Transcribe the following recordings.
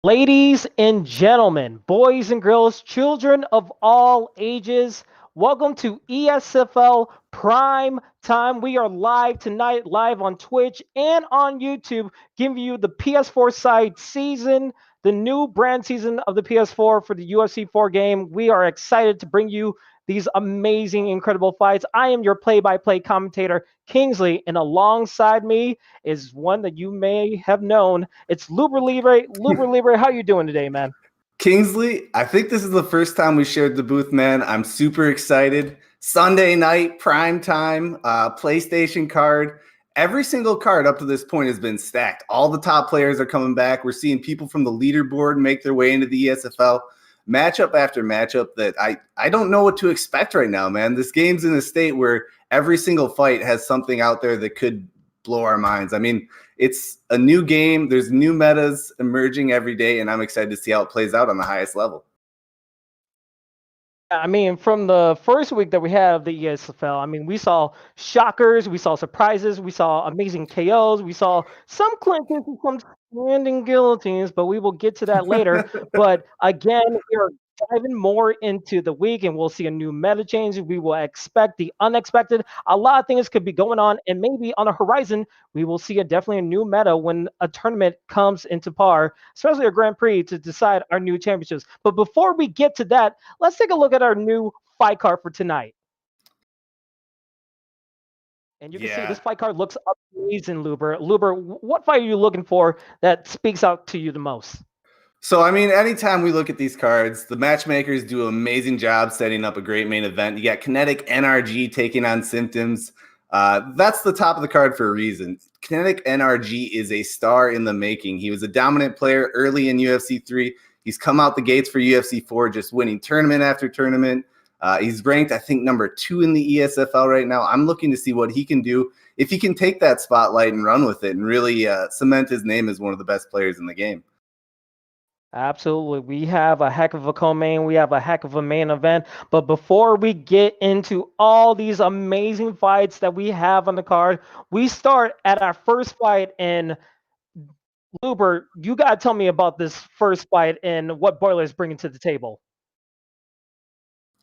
Ladies and gentlemen, boys and girls, children of all ages, welcome to ESFL Prime Time. We are live tonight, live on Twitch and on YouTube, giving you the PS4 side season, the new brand season of the PS4 for the UFC 4 game. We are excited to bring you these amazing, incredible fights. I am your play-by-play commentator, Kingsley, and alongside me is one that you may have known. It's Luber Libre. Luber Libre, how you doing today, man? Kingsley, I think this is the first time we shared the booth, man. I'm super excited. Sunday night, prime time, PlayStation card. Every single card up to this point has been stacked. All the top players are coming back. We're seeing people from the leaderboard make their way into the ESFL. Matchup after matchup that I don't know what to expect right now, man. This game's in a state where every single fight has something out there that could blow our minds. I mean, it's a new game. There's new metas emerging every day, and I'm excited to see how it plays out on the highest level. I mean, from the first week that we had of the ESFL, I mean, we saw shockers, we saw surprises, we saw amazing KOs, we saw some clinches and some standing guillotines, but we will get to that later. But again, we are diving more into the week, and we'll see a new meta change. We will expect the unexpected. A lot of things could be going on, and maybe on the horizon, we will see definitely a new meta when a tournament comes into par, especially a Grand Prix, to decide our new championships. But before we get to that, let's take a look at our new fight card for tonight. And you can see this fight card looks amazing, Luber. Luber, what fight are you looking for that speaks out to you the most? So, I mean, anytime we look at these cards, the matchmakers do an amazing job setting up a great main event. You got Kenetic NRG taking on Simptoms. That's the top of the card for a reason. Kenetic NRG is a star in the making. He was a dominant player early in UFC 3. He's come out the gates for UFC 4, just winning tournament after tournament. He's ranked, I think, number 2 in the ESFL right now. I'm looking to see what he can do if he can take that spotlight and run with it and really cement his name as one of the best players in the game. Absolutely. We have a heck of a co-main. We have a heck of a main event. But before we get into all these amazing fights that we have on the card, we start at our first fight. And Luber, you got to tell me about this first fight and what Boiler is bringing to the table.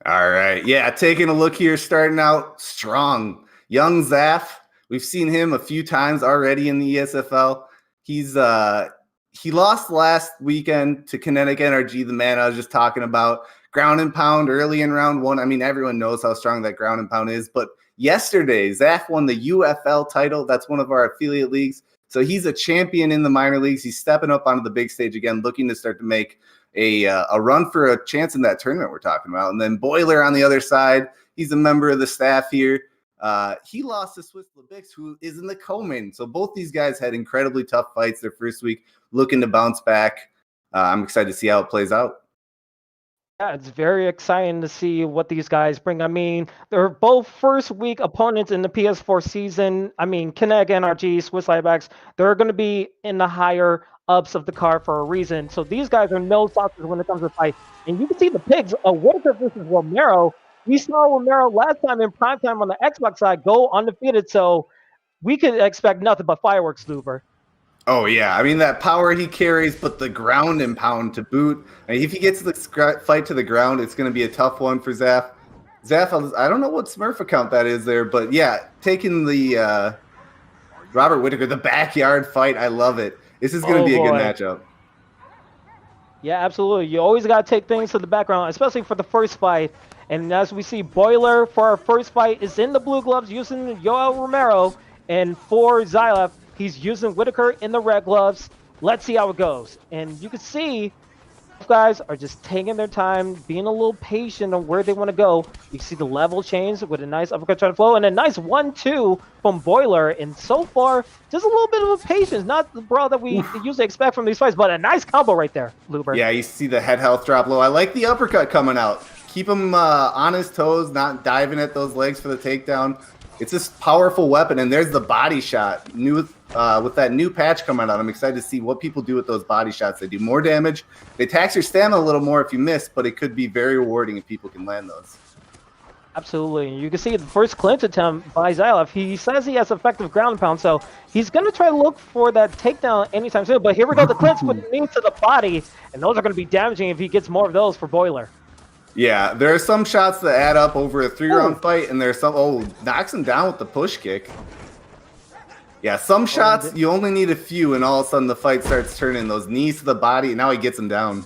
All right. Yeah, taking a look here, starting out strong. Young Zaf. We've seen him a few times already in the ESFL. He lost last weekend to Kenetic NRG, the man I was just talking about. Ground and pound early in round 1. I mean, everyone knows how strong that ground and pound is. But yesterday, Zaf won the UFL title. That's one of our affiliate leagues. So he's a champion in the minor leagues. He's stepping up onto the big stage again, looking to start to make a run for a chance in that tournament we're talking about. And then Boiler on the other side, he's a member of the staff here. He lost to Swiss Lebix, who is in the co-main. So both these guys had incredibly tough fights their first week, looking to bounce back. I'm excited to see how it plays out. Yeah, it's very exciting to see what these guys bring. I mean, they're both first week opponents in the PS4 season. I mean, Kenetic NRG, Swiss Liebbacks, they're going to be in the higher ups of the card for a reason. So these guys are no slouches when it comes to fight. And you can see the picks of Whitaker versus Romero. We saw Romero last time in primetime on the Xbox side go undefeated. So we could expect nothing but fireworks, Luber. Oh, yeah. I mean, that power he carries, but the ground and pound to boot. I mean, if he gets the fight to the ground, it's going to be a tough one for Zaf. Zaf, I don't know what Smurf account that is there, but yeah, taking the Robert Whitaker, the backyard fight, I love it. This is going to be a good matchup. Yeah, absolutely. You always got to take things to the background, especially for the first fight. And as we see, Boiler for our first fight is in the blue gloves using Yoel Romero. And for Xylef, he's using Whitaker in the red gloves. Let's see how it goes. And you can see both guys are just taking their time, being a little patient on where they want to go. You can see the level change with a nice uppercut trying to flow and a nice 1-2 from Boiler. And so far, just a little bit of a patience. Not the brawl that we usually expect from these fights, but a nice combo right there, Luber. Yeah, you see the head health drop low. I like the uppercut coming out. Keep him on his toes, not diving at those legs for the takedown. It's this powerful weapon, and there's the body shot. With that new patch coming out, I'm excited to see what people do with those body shots. They do more damage. They tax your stamina a little more if you miss, but it could be very rewarding if people can land those. Absolutely. You can see the first clinch attempt by Xylev. He says he has effective ground and pound, so he's going to try to look for that takedown anytime soon. But here we go, the clinch with the knee to the body, and those are going to be damaging if he gets more of those for Boiler. Yeah, there are some shots that add up over a 3-round fight, and there's some, knocks him down with the push kick. Yeah, some shots, you only need a few, and all of a sudden the fight starts turning. Those knees to the body, and now he gets him down.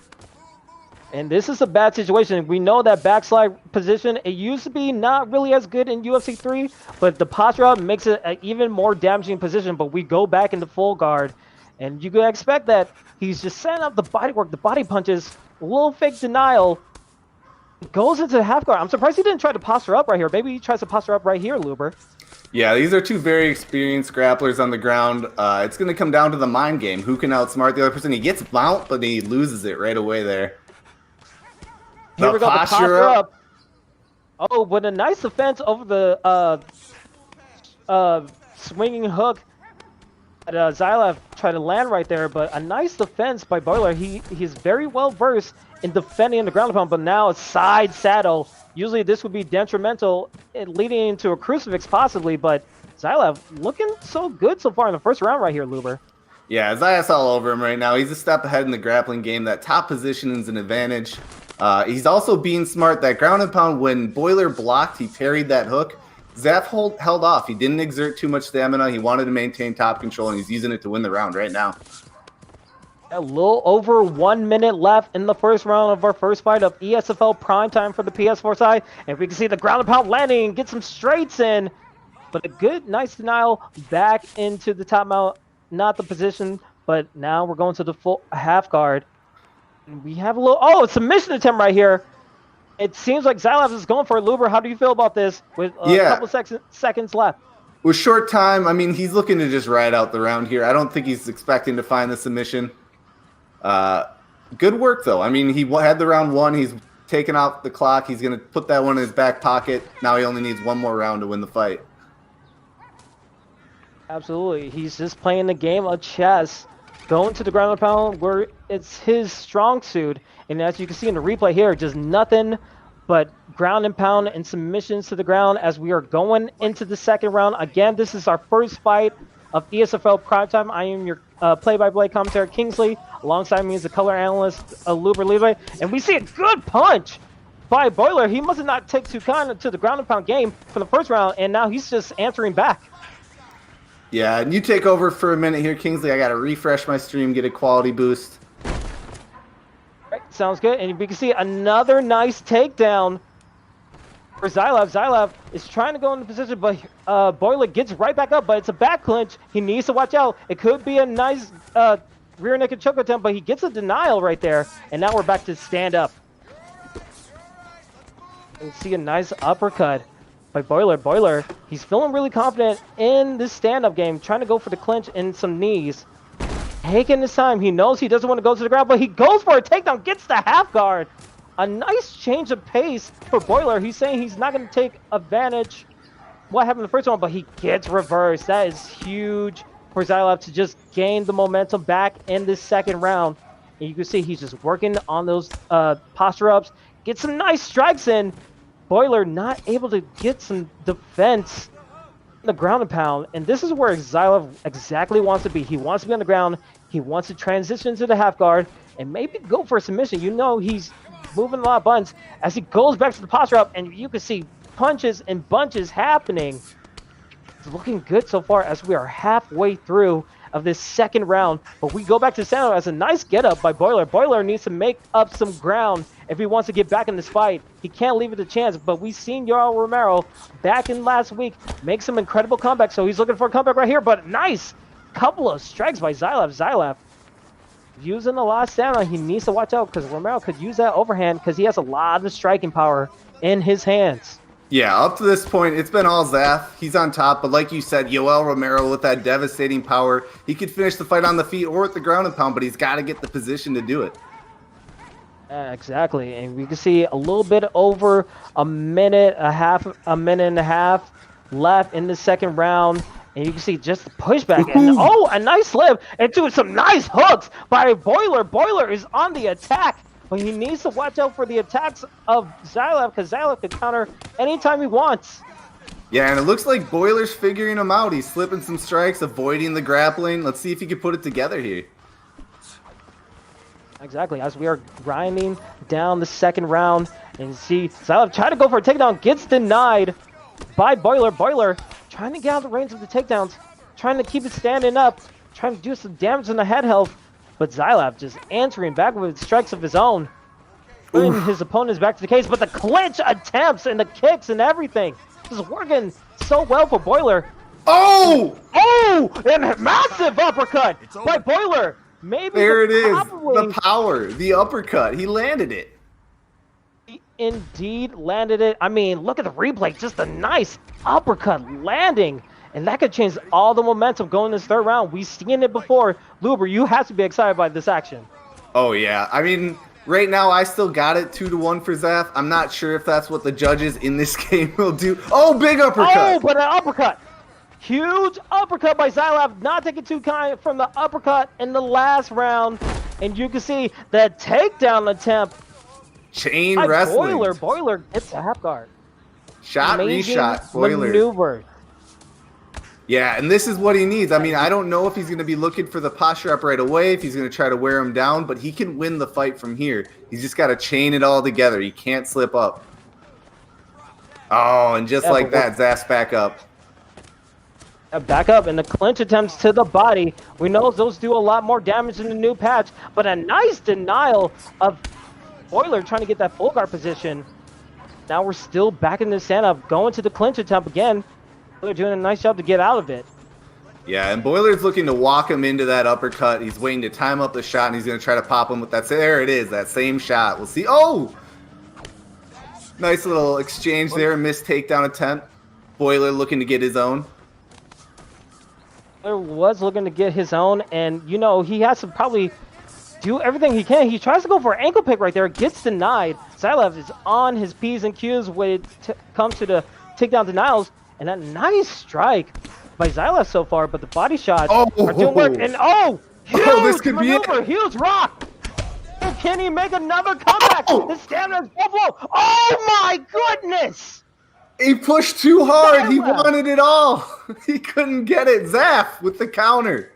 And this is a bad situation. We know that backslide position, it used to be not really as good in UFC 3, but the posture up makes it an even more damaging position, but we go back into full guard. And you can expect that he's just setting up the body work, the body punches, a little fake denial, goes into the half guard. I'm surprised he didn't try to posture up right here. Maybe he tries to posture up right here, Luber. Yeah, these are two very experienced grapplers on the ground. It's going to come down to the mind game. Who can outsmart the other person? He gets mount, but he loses it right away there. Here we go, the posture up. Oh, but a nice defense over the swinging hook. Xylev tried to land right there, but a nice defense by Boiler. He's very well versed in defending the ground pound, but now a side saddle. Usually this would be detrimental, leading into a crucifix possibly, but Xylev looking so good so far in the first round right here, Luber. Yeah, Xylev's all over him right now. He's a step ahead in the grappling game. That top position is an advantage. He's also being smart. That ground and pound, when Boiler blocked, he parried that hook. Zaf held off. He didn't exert too much stamina. He wanted to maintain top control, and he's using it to win the round right now. A little over 1 minute left in the first round of our first fight of ESFL primetime for the PS4 side. And we can see the ground and pound landing and get some straights in. But a good, nice denial back into the top mount. Not the position, but now we're going to the full half guard. And we have a little, a submission attempt right here. It seems like Xylev is going for it. Luber, how do you feel about this with a couple seconds left? With short time, I mean, he's looking to just ride out the round here. I don't think he's expecting to find the submission. Good work, though. I mean, he had the round one. He's taken off the clock. He's going to put that one in his back pocket. Now he only needs one more round to win the fight. Absolutely. He's just playing the game of chess, going to the ground and pound where it's his strong suit. And as you can see in the replay here, just nothing but ground and pound and submissions to the ground as we are going into the second round. Again, this is our first fight of ESFL Primetime. I am your play-by-play commentator, Kingsley. Alongside me is the color analyst, Luber Levi. And we see a good punch by Boiler. He must have not taken too kind to the ground and pound game for the first round, and now he's just answering back. Yeah, and you take over for a minute here, Kingsley. I got to refresh my stream, get a quality boost. Right, sounds good. And we can see another nice takedown for Xylev. Xylev is trying to go into position, but Boiler gets right back up, but it's a back clinch. He needs to watch out. It could be a nice rear naked choke attempt, but he gets a denial right there. And now we're back to stand up. And see a nice uppercut by Boiler. Boiler, he's feeling really confident in this stand-up game, trying to go for the clinch and some knees. Taking his time. He knows he doesn't want to go to the ground, but he goes for a takedown, gets the half guard. A nice change of pace for Boiler. He's saying he's not going to take advantage what happened in the first one, but he gets reversed. That is huge for Xylev to just gain the momentum back in this second round. And you can see he's just working on those posture ups, get some nice strikes in. Boiler not able to get some defense in the ground and pound. And this is where Xylev exactly wants to be. He wants to be on the ground. He wants to transition to the half guard and maybe go for a submission. You know he's moving a lot of buttons as he goes back to the posture up, and you can see punches and bunches happening. It's looking good so far as we are halfway through of this second round, but we go back to center as a nice get up by Boiler. Boiler needs to make up some ground if he wants to get back in this fight. He can't leave it a chance, but we've seen Yoel Romero back in last week make some incredible comebacks, so he's looking for a comeback right here, but nice couple of strikes by Xylev. Xylev using a lot of stamina. He needs to watch out because Romero could use that overhand because he has a lot of striking power in his hands. Yeah, up to this point, it's been all Zaf. He's on top, but like you said, Yoel Romero with that devastating power, he could finish the fight on the feet or at the ground and pound, but he's got to get the position to do it. Exactly, and we can see a little bit over a minute and a half left in the second round. And you can see just the pushback and a nice slip into some nice hooks by Boiler. Boiler is on the attack but he needs to watch out for the attacks of Xylev because Xylev can counter anytime he wants. Yeah, and it looks like Boiler's figuring him out. He's slipping some strikes, avoiding the grappling. Let's see if he can put it together here. Exactly, as we are grinding down the second round, and see Xylev try to go for a takedown, gets denied by Boiler. Boiler trying to get out of the range of the takedowns, trying to keep it standing up, trying to do some damage on the head health, but Xylev just answering back with strikes of his own, putting his opponents back to the case. But the clinch attempts and the kicks and everything is working so well for Boiler. Oh! Oh! And a massive uppercut by Boiler. Maybe there it is. probably The power, the uppercut. He landed it. He indeed landed it. I mean, look at the replay. Just a nice uppercut landing. And that could change all the momentum going this third round. We've seen it before. Luber, you have to be excited by this action. Oh, yeah. I mean, right now I still got it 2-1 for Zaf. I'm not sure if that's what the judges in this game will do. Oh, big uppercut. Oh, but an uppercut. Huge uppercut by Xylev, not taking too kind from the uppercut in the last round. And you can see the takedown attempt. Chain wrestling. Boiler gets a half guard. Shot, Amazing reshot, Boiler. maneuver. Yeah, and this is what he needs. I mean, I don't know if he's going to be looking for the posture up right away, if he's going to try to wear him down, but he can win the fight from here. He's just got to chain it all together. He can't slip up. Oh, and just like that, Zaf's back up. Back up, and the clinch attempts to the body. We know those do a lot more damage in the new patch, but a nice denial of Boiler trying to get that full guard position. Now we're still back in the stand-up, going to the clinch attempt again. Boiler doing a nice job to get out of it. Yeah, and Boiler's looking to walk him into that uppercut. He's waiting to time up the shot, and he's going to try to pop him with that. There it is, that same shot. We'll see. Oh! Nice little exchange there, missed takedown attempt. Boiler looking to get his own. Boiler was looking to get his own, and, you know, he has to probably do everything he can. He tries to go for an ankle pick right there, gets denied. Xylev is on his P's and Q's when it comes to the takedown denials, and a nice strike by Xylev so far, but the body shots are doing work. And huge this could maneuver, be it. huge rock. Can he make another comeback? The stamina is buffalo. Oh my goodness! He pushed too hard. He Xylev. wanted it all. He couldn't get it. Zaf with the counter.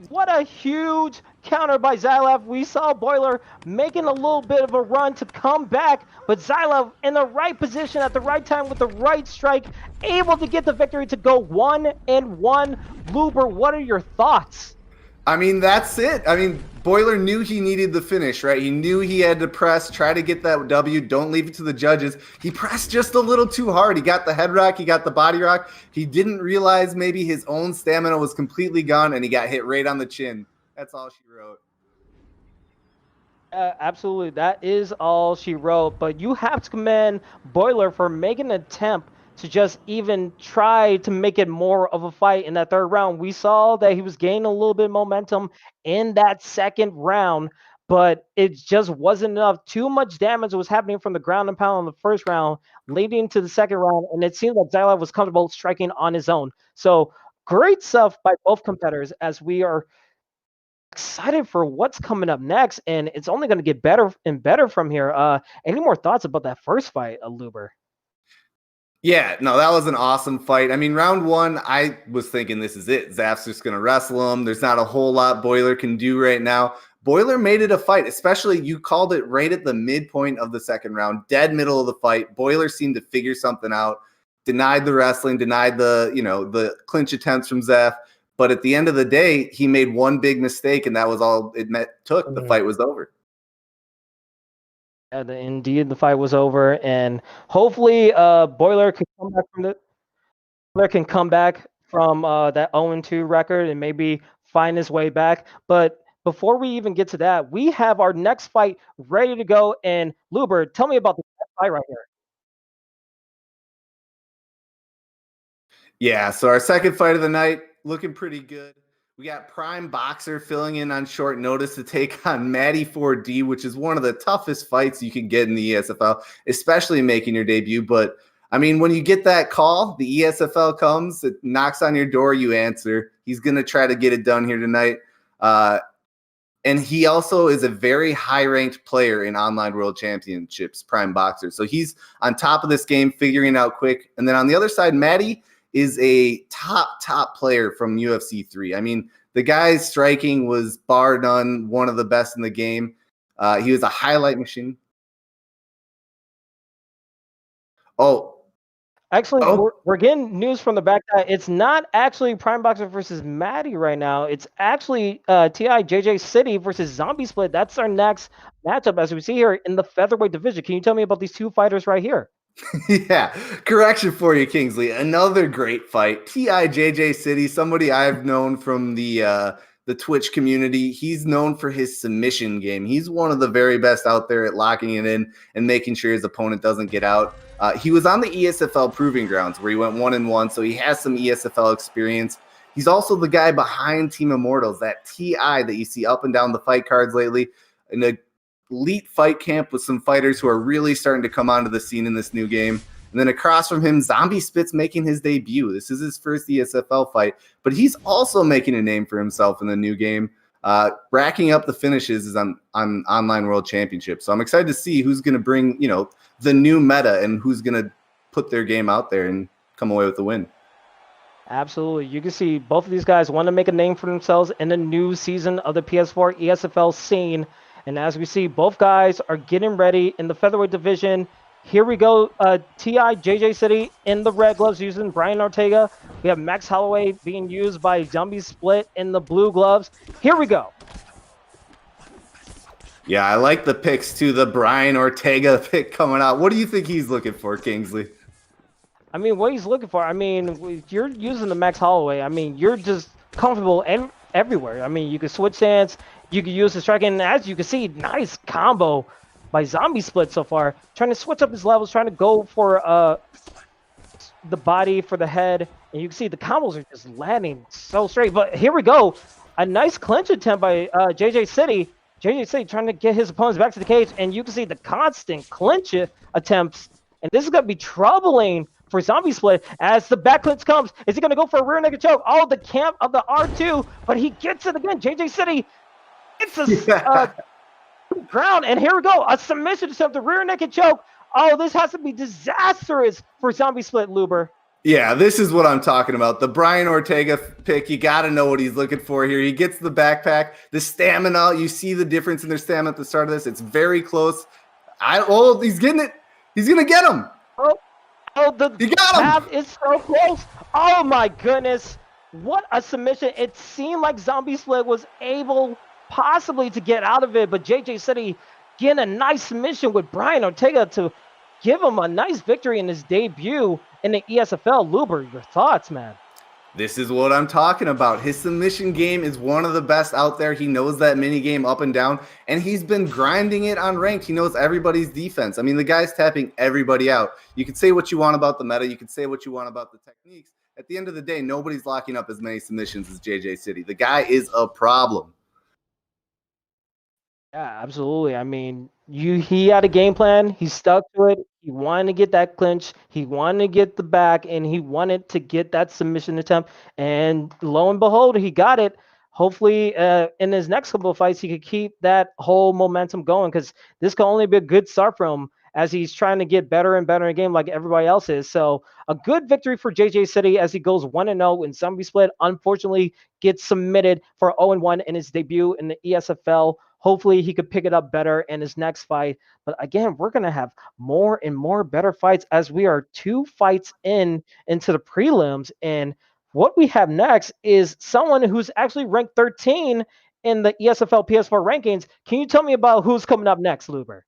What a huge counter by Xylev. We saw Boiler making a little bit of a run to come back, but Xylev in the right position at the right time with the right strike, able to get the victory to go 1-1. Luber, what are your thoughts? I mean, that's it. I mean, Boiler knew he needed the finish, right? He knew he had to press, try to get that W. Don't leave it to the judges. He pressed just a little too hard. He got the head rock. He got the body rock. He didn't realize maybe his own stamina was completely gone, and he got hit right on the chin. That's all she wrote. Absolutely. That is all she wrote. But you have to commend Boiler for making an attempt to just even try to make it more of a fight in that third round. We saw that he was gaining a little bit of momentum in that second round, but it just wasn't enough. Too much damage was happening from the ground and pound in the first round, leading to the second round, and it seemed like Xylev was comfortable striking on his own. So great stuff by both competitors as we are excited for what's coming up next, and it's only going to get better and better from here. Any more thoughts about that first fight, Luber? Yeah, no, that was an awesome fight. I mean, round one, I was thinking this is it. Zaf's just going to wrestle him. There's not a whole lot Boiler can do right now. Boiler made it a fight, especially you called it right at the midpoint of the second round, dead middle of the fight. Boiler seemed to figure something out, denied the wrestling, denied the, the clinch attempts from Zaf. But at the end of the day, he made one big mistake, and that was all it took. The fight was over. Indeed, the fight was over, and hopefully, Boiler can come back from that 0-2 record and maybe find his way back. But before we even get to that, we have our next fight ready to go. And Luber, tell me about the fight right here. Yeah, so our second fight of the night, looking pretty good. We got Prime Boxer filling in on short notice to take on Matty 4D, which is one of the toughest fights you can get in the ESFL, especially making your debut. But, I mean, when you get that call, the ESFL comes, it knocks on your door, you answer. He's going to try to get it done here tonight. And he also is a very high-ranked player in Online World Championships, Prime Boxer. So he's on top of this game, figuring it out quick. And then on the other side, Maddie is a top player from UFC 3. I mean, the guy's striking was bar none one of the best in the game. He was a highlight machine. Actually, Oh, we're getting news from the back that it's not actually Prime Boxer versus Maddie right now. It's actually TI JJ City versus Zombie Split. That's our next matchup, as we see here in the featherweight division. Can you tell me about these two fighters right here? yeah, correction for you, Kingsley. Another great fight. TIJJ City, somebody I've known from the Twitch community. He's known for his submission game. He's one of the very best out there at locking it in and making sure his opponent doesn't get out. He was on the ESFL Proving Grounds where he went 1-1, so he has some ESFL experience. He's also the guy behind Team Immortals, that TI that you see up and down the fight cards lately. And the elite fight camp with some fighters who are really starting to come onto the scene in this new game. And then across from him, Zombie Spit's making his debut. This is his first ESFL fight, but he's also making a name for himself in the new game, racking up the finishes is on Online World Championship. So I'm excited to see who's going to bring, the new meta and who's going to put their game out there and come away with the win. Absolutely. You can see both of these guys want to make a name for themselves in the new season of the PS4 ESFL scene. And as we see, both guys are getting ready in the featherweight division. Here we go. TI JJ City in the red gloves using Brian Ortega. We have Max Holloway being used by Zombie Split in the blue gloves. Here we go. Yeah, I like the picks too. The Brian Ortega pick coming out. What do you think he's looking for, Kingsley? I mean, what he's looking for, if you're using the Max Holloway, you're just comfortable everywhere. I mean, you can switch stance, you can use the striking, and as you can see, nice combo by Zombie Split so far. Trying to switch up his levels, trying to go for the body, for the head, and you can see the combos are just landing so straight. But here we go. A nice clinch attempt by JJ City. JJ City trying to get his opponents back to the cage, and you can see the constant clinch attempts. And this is going to be troubling for Zombie Split as the back clinch comes. Is he going to go for a rear naked choke? Oh, the camp of the R2, but he gets it again. JJ City gets a ground, and here we go. A submission attempt, the rear naked choke. Oh, this has to be disastrous for Zombie Split, Luber. Yeah, this is what I'm talking about. The Brian Ortega pick, you got to know what he's looking for here. He gets the backpack, the stamina. You see the difference in their stamina at the start of this. It's very close. He's getting it. He's going to get him. The path is so close. Oh, my goodness. What a submission. It seemed like Zombie Split was able possibly to get out of it, but JJ City getting a nice submission with Brian Ortega to give him a nice victory in his debut in the ESFL. Luber, your thoughts, man? This is what I'm talking about. His submission game is one of the best out there. He knows that mini game up and down, and he's been grinding it on ranked. He knows everybody's defense. I mean, the guy's tapping everybody out. You can say what you want about the meta. You can say what you want about the techniques. At the end of the day, nobody's locking up as many submissions as JJ City. The guy is a problem. Yeah, absolutely. I mean, he had a game plan. He stuck to it. He wanted to get that clinch. He wanted to get the back, and he wanted to get that submission attempt. And lo and behold, he got it. Hopefully, in his next couple of fights, he could keep that whole momentum going, because this can only be a good start for him as he's trying to get better and better in the game like everybody else is. So a good victory for JJ City as he goes 1-0 in Zombie Split. Unfortunately, gets submitted for 0-1 in his debut in the ESFL. Hopefully he could pick it up better in his next fight. But again, we're going to have more and more better fights as we are 2 fights into the prelims. And what we have next is someone who's actually ranked 13 in the ESFL PS4 rankings. Can you tell me about who's coming up next, Luber?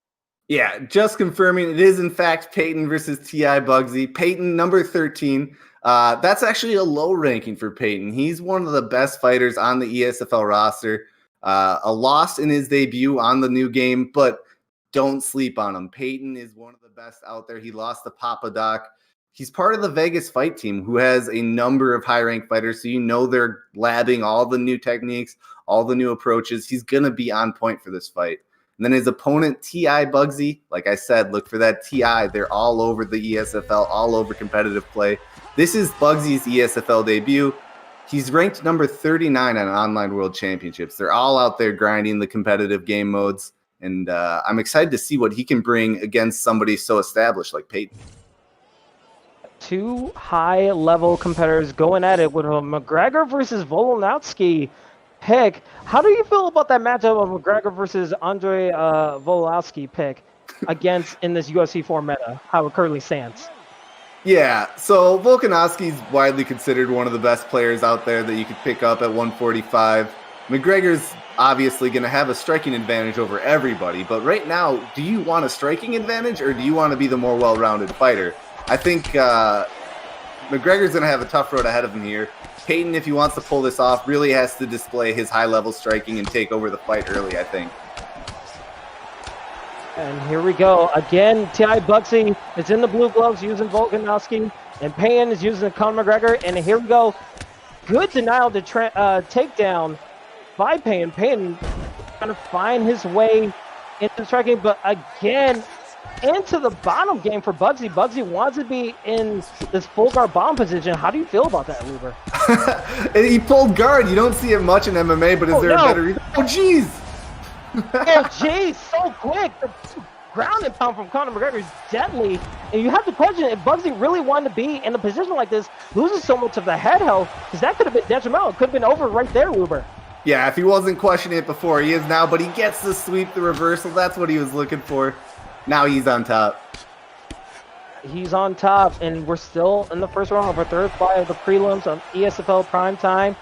Yeah, just confirming it is in fact Peyton versus T.I. Bugsy. Peyton, number 13. That's actually a low ranking for Peyton. He's one of the best fighters on the ESFL roster. A loss in his debut on the new game, but don't sleep on him. Peyton is one of the best out there. He lost to Papa Doc. He's part of the Vegas fight team who has a number of high-ranked fighters, so they're labbing all the new techniques, all the new approaches. He's going to be on point for this fight. And then his opponent, T.I. Bugsy, like I said, look for that T.I. They're all over the ESFL, all over competitive play. This is Bugsy's ESFL debut. He's ranked number 39 on Online World Championships. They're all out there grinding the competitive game modes, and I'm excited to see what he can bring against somebody so established like Peyton. Two high-level competitors going at it with a McGregor versus Volkanovski pick. How do you feel about that matchup of McGregor versus Andre Volkanovski pick against in this UFC 4 meta, how it currently stands? Yeah, so Volkanovski's widely considered one of the best players out there that you could pick up at 145. McGregor's obviously going to have a striking advantage over everybody, but right now, do you want a striking advantage or do you want to be the more well-rounded fighter? I think McGregor's going to have a tough road ahead of him here. Peyton, if he wants to pull this off, really has to display his high-level striking and take over the fight early, I think. And here we go. Again, T.I. Bugsy is in the blue gloves using Volkanovski, and Payne is using Conor McGregor. And here we go. Good denial to takedown by Payne. Payne trying to find his way into striking, but again, into the bottom game for Bugsy. Bugsy wants to be in this full guard bomb position. How do you feel about that, Luber? He pulled guard. You don't see it much in MMA, but is there a better reason? Oh, jeez! Oh, jeez, so quick. The ground and pound from Conor McGregor is deadly. And you have to question if Bugsy really wanted to be in a position like this, losing so much of the head health, because that could have been detrimental. It could have been over right there, Luber. Yeah, if he wasn't questioning it before, he is now, but he gets the sweep, the reversal. That's what he was looking for. Now he's on top. He's on top, and we're still in the first round of our third fight of the prelims on ESFL Prime Time.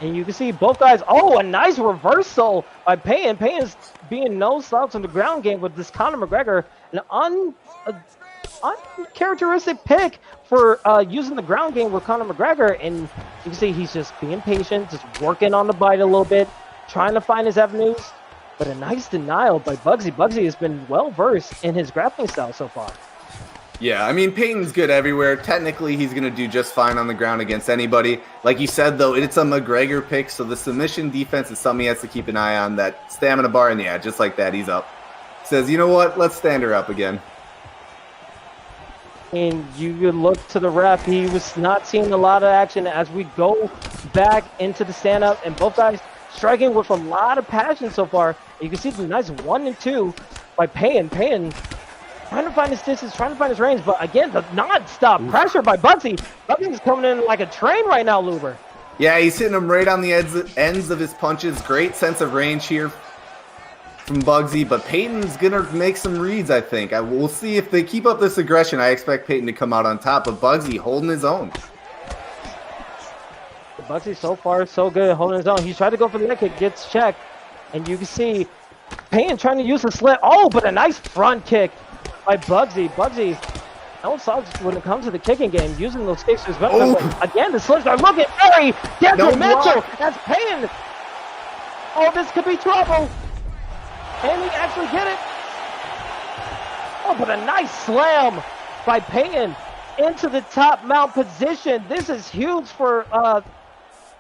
And you can see both guys, a nice reversal by Payne. Payne is being no slouch on the ground game with this Conor McGregor. An uncharacteristic pick for using the ground game with Conor McGregor. And you can see he's just being patient, just working on the bite a little bit, trying to find his avenues. But a nice denial by Bugsy. Bugsy has been well-versed in his grappling style so far. Yeah, I mean, Payton's good everywhere. Technically, he's going to do just fine on the ground against anybody. Like you said, though, it's a McGregor pick, so the submission defense is something he has to keep an eye on. That stamina bar, and yeah, just like that, he's up. Says, you know what? Let's stand her up again. And you could look to the ref. He was not seeing a lot of action as we go back into the stand-up, and both guys striking with a lot of passion so far. You can see the nice 1 and 2 by Payne. Payne trying to find his distance, trying to find his range, but again, the non-stop pressure by Bugsy. Bugsy's coming in like a train right now, Luber. Yeah, he's hitting him right on the ends of his punches. Great sense of range here from Bugsy, but Payton's going to make some reads, I think. We'll see if they keep up this aggression. I expect Payton to come out on top, but Bugsy holding his own. Bugsy so far so good, holding his own. He's trying to go for the leg kick, gets checked, and you can see Payne trying to use the slit. But a nice front kick by Bugsy. Bugsy, no slouch when it comes to the kicking game, using those kicks as well. Again, the slips are looking very detrimental. That's Payne. This could be trouble. Can he actually get it? But a nice slam by Payne into the top mount position. This is huge for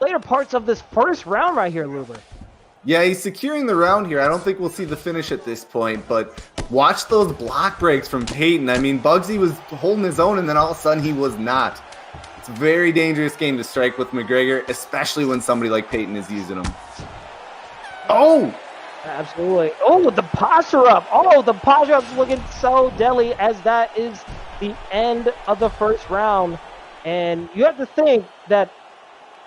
later parts of this first round right here, Luber. Yeah, he's securing the round here. I don't think we'll see the finish at this point, but watch those block breaks from Payton. I mean, Bugsy was holding his own, and then all of a sudden he was not. It's a very dangerous game to strike with McGregor, especially when somebody like Payton is using him. Absolutely. The posture up. The posture up is looking so deadly as that is the end of the first round. And you have to think that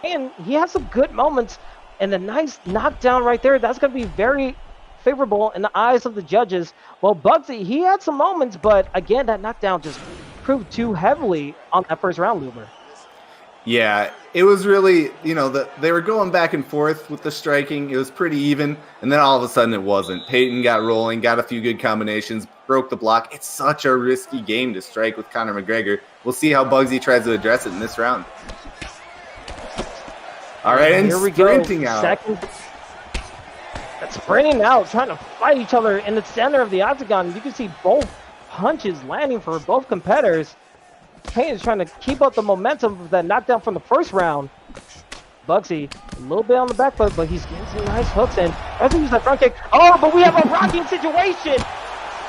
he has some good moments, and the nice knockdown right there, that's going to be very favorable in the eyes of the judges. Well, Bugsy, he had some moments, but again, that knockdown just proved too heavily on that first round, Luber. Yeah, it was really, they were going back and forth with the striking. It was pretty even, and then all of a sudden it wasn't. Payton got rolling, got a few good combinations, broke the block. It's such a risky game to strike with Conor McGregor. We'll see how Bugsy tries to address it in this round. All right, and here we sprinting go. out. Sprinting out, trying to fight each other in the center of the octagon. You can see both punches landing for both competitors. Payne is trying to keep up the momentum of that knockdown from the first round. Bugsy, a little bit on the back foot, but he's getting some nice hooks in. Doesn't use that front kick. But we have a rocking situation.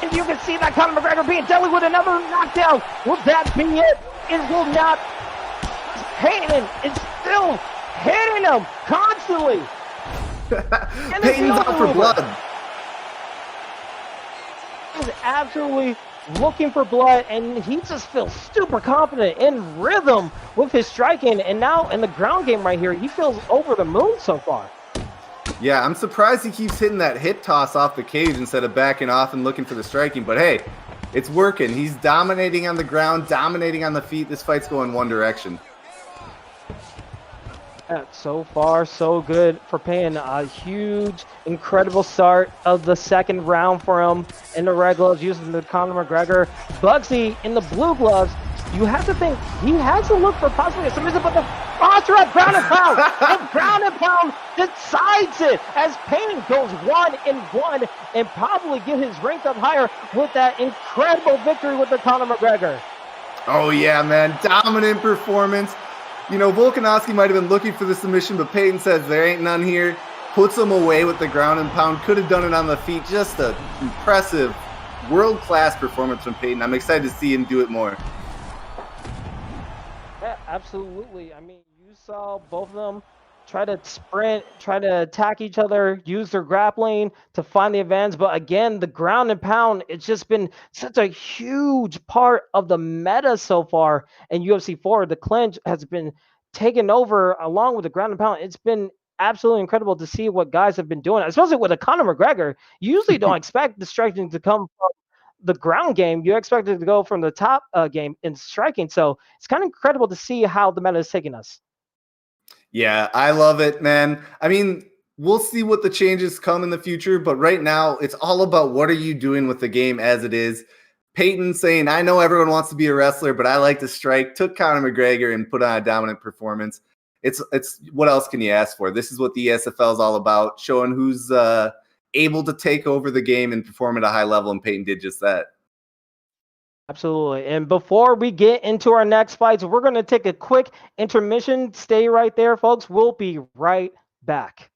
And you can see that Conor McGregor being deadly with another knockdown. Will that be it? It will not. Payne is still hitting him constantly. Peyton's out for blood. He's absolutely looking for blood, and he just feels super confident in rhythm with his striking. And now in the ground game right here, he feels over the moon so far. Yeah, I'm surprised he keeps hitting that hip toss off the cage instead of backing off and looking for the striking. But hey, it's working. He's dominating on the ground, dominating on the feet. This fight's going one direction. Yeah, so far, so good for Payne. A huge, incredible start of the second round for him in the red gloves using the Conor McGregor. Bugsy in the blue gloves. You have to think he has to look for possibly a submission, but the monster at ground and pound. The ground and pound decides it as Payne goes 1-1 and probably get his rank up higher with that incredible victory with the Conor McGregor. Oh yeah, man, dominant performance. You know, Volkanovski might have been looking for the submission, but Payton says there ain't none here. Puts him away with the ground and pound. Could have done it on the feet. Just an impressive, world-class performance from Payton. I'm excited to see him do it more. Yeah, absolutely. I mean, you saw both of them try to sprint, try to attack each other, use their grappling to find the advantage. But again, the ground and pound, it's just been such a huge part of the meta so far in UFC 4. The clinch has been taken over along with the ground and pound. It's been absolutely incredible to see what guys have been doing, especially with a Conor McGregor. You usually don't expect the striking to come from the ground game. You expect it to go from the top game in striking. So it's kind of incredible to see how the meta is taking us. Yeah, I love it, man. I mean, we'll see what the changes come in the future, but right now it's all about what are you doing with the game as it is. Payton saying, I know everyone wants to be a wrestler, but I like to strike, took Conor McGregor and put on a dominant performance. It's what else can you ask for? This is what the ESFL is all about, showing who's able to take over the game and perform at a high level, and Payton did just that. Absolutely. And before we get into our next fights, we're going to take a quick intermission. Stay right there, folks. We'll be right back.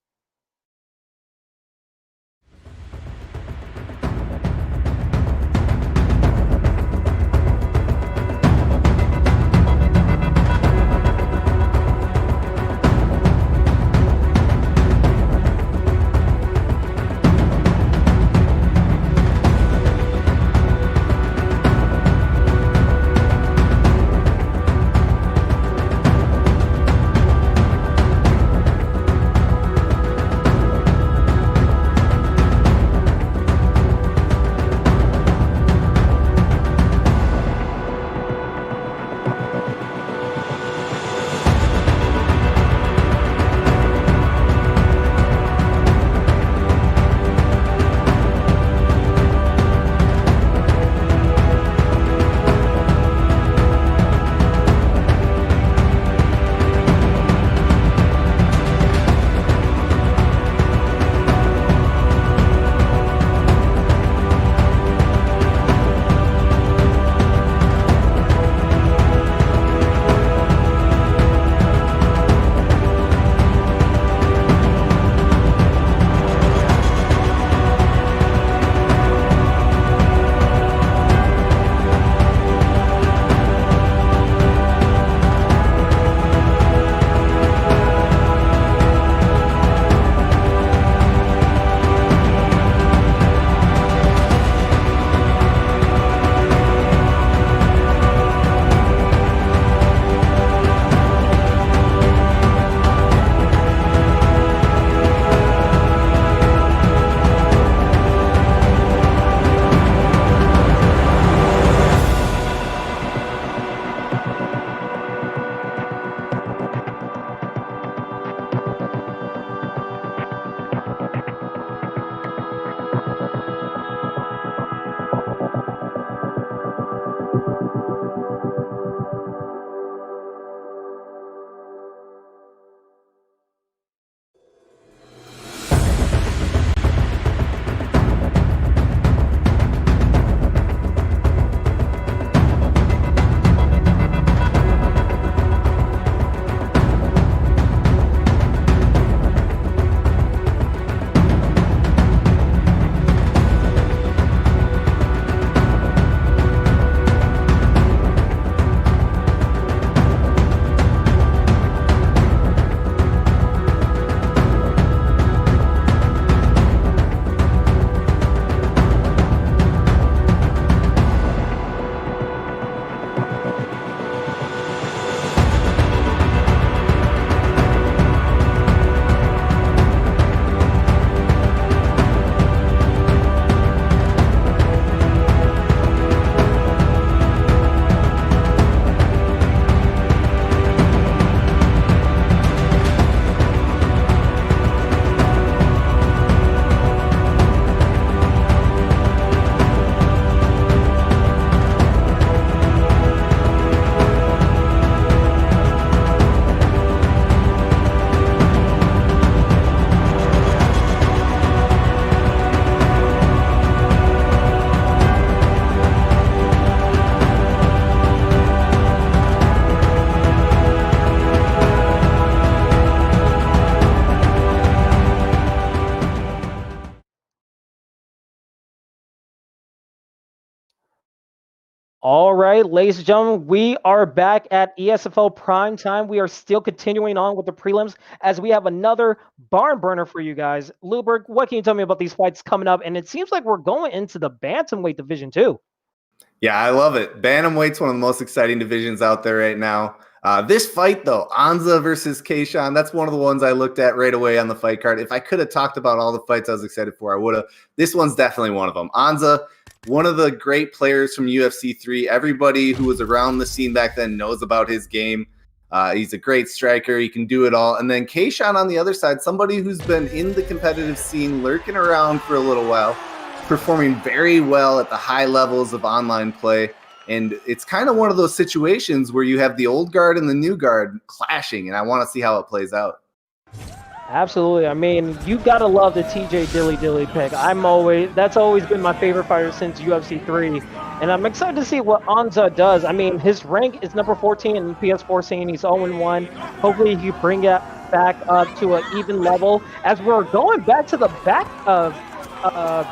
All right, ladies and gentlemen, we are back at ESFL Prime Time. We are still continuing on with the prelims as we have another barn burner for you guys. Luberg, what can you tell me about these fights coming up? And it seems like we're going into the bantamweight division too. Yeah, I love it. Bantamweight's one of the most exciting divisions out there right now. This fight, though, Anza versus Keishan, that's one of the ones I looked at right away on the fight card. If I could have talked about all the fights I was excited for, I would have. This one's definitely one of them. Anza, one of the great players from UFC 3. Everybody who was around the scene back then knows about his game. He's a great striker. He can do it all. And then Keishan on the other side, somebody who's been in the competitive scene, lurking around for a little while, performing very well at the high levels of online play. And it's kind of one of those situations where you have the old guard and the new guard clashing, and I want to see how it plays out. Absolutely. I mean, you gotta love the TJ Dilly pick. That's always been my favorite fighter since UFC 3, and I'm excited to see what Anza does. I mean, his rank is number 14 in PS4 scene. He's 0-1. Hopefully, he bring it back up to an even level as we're going back to the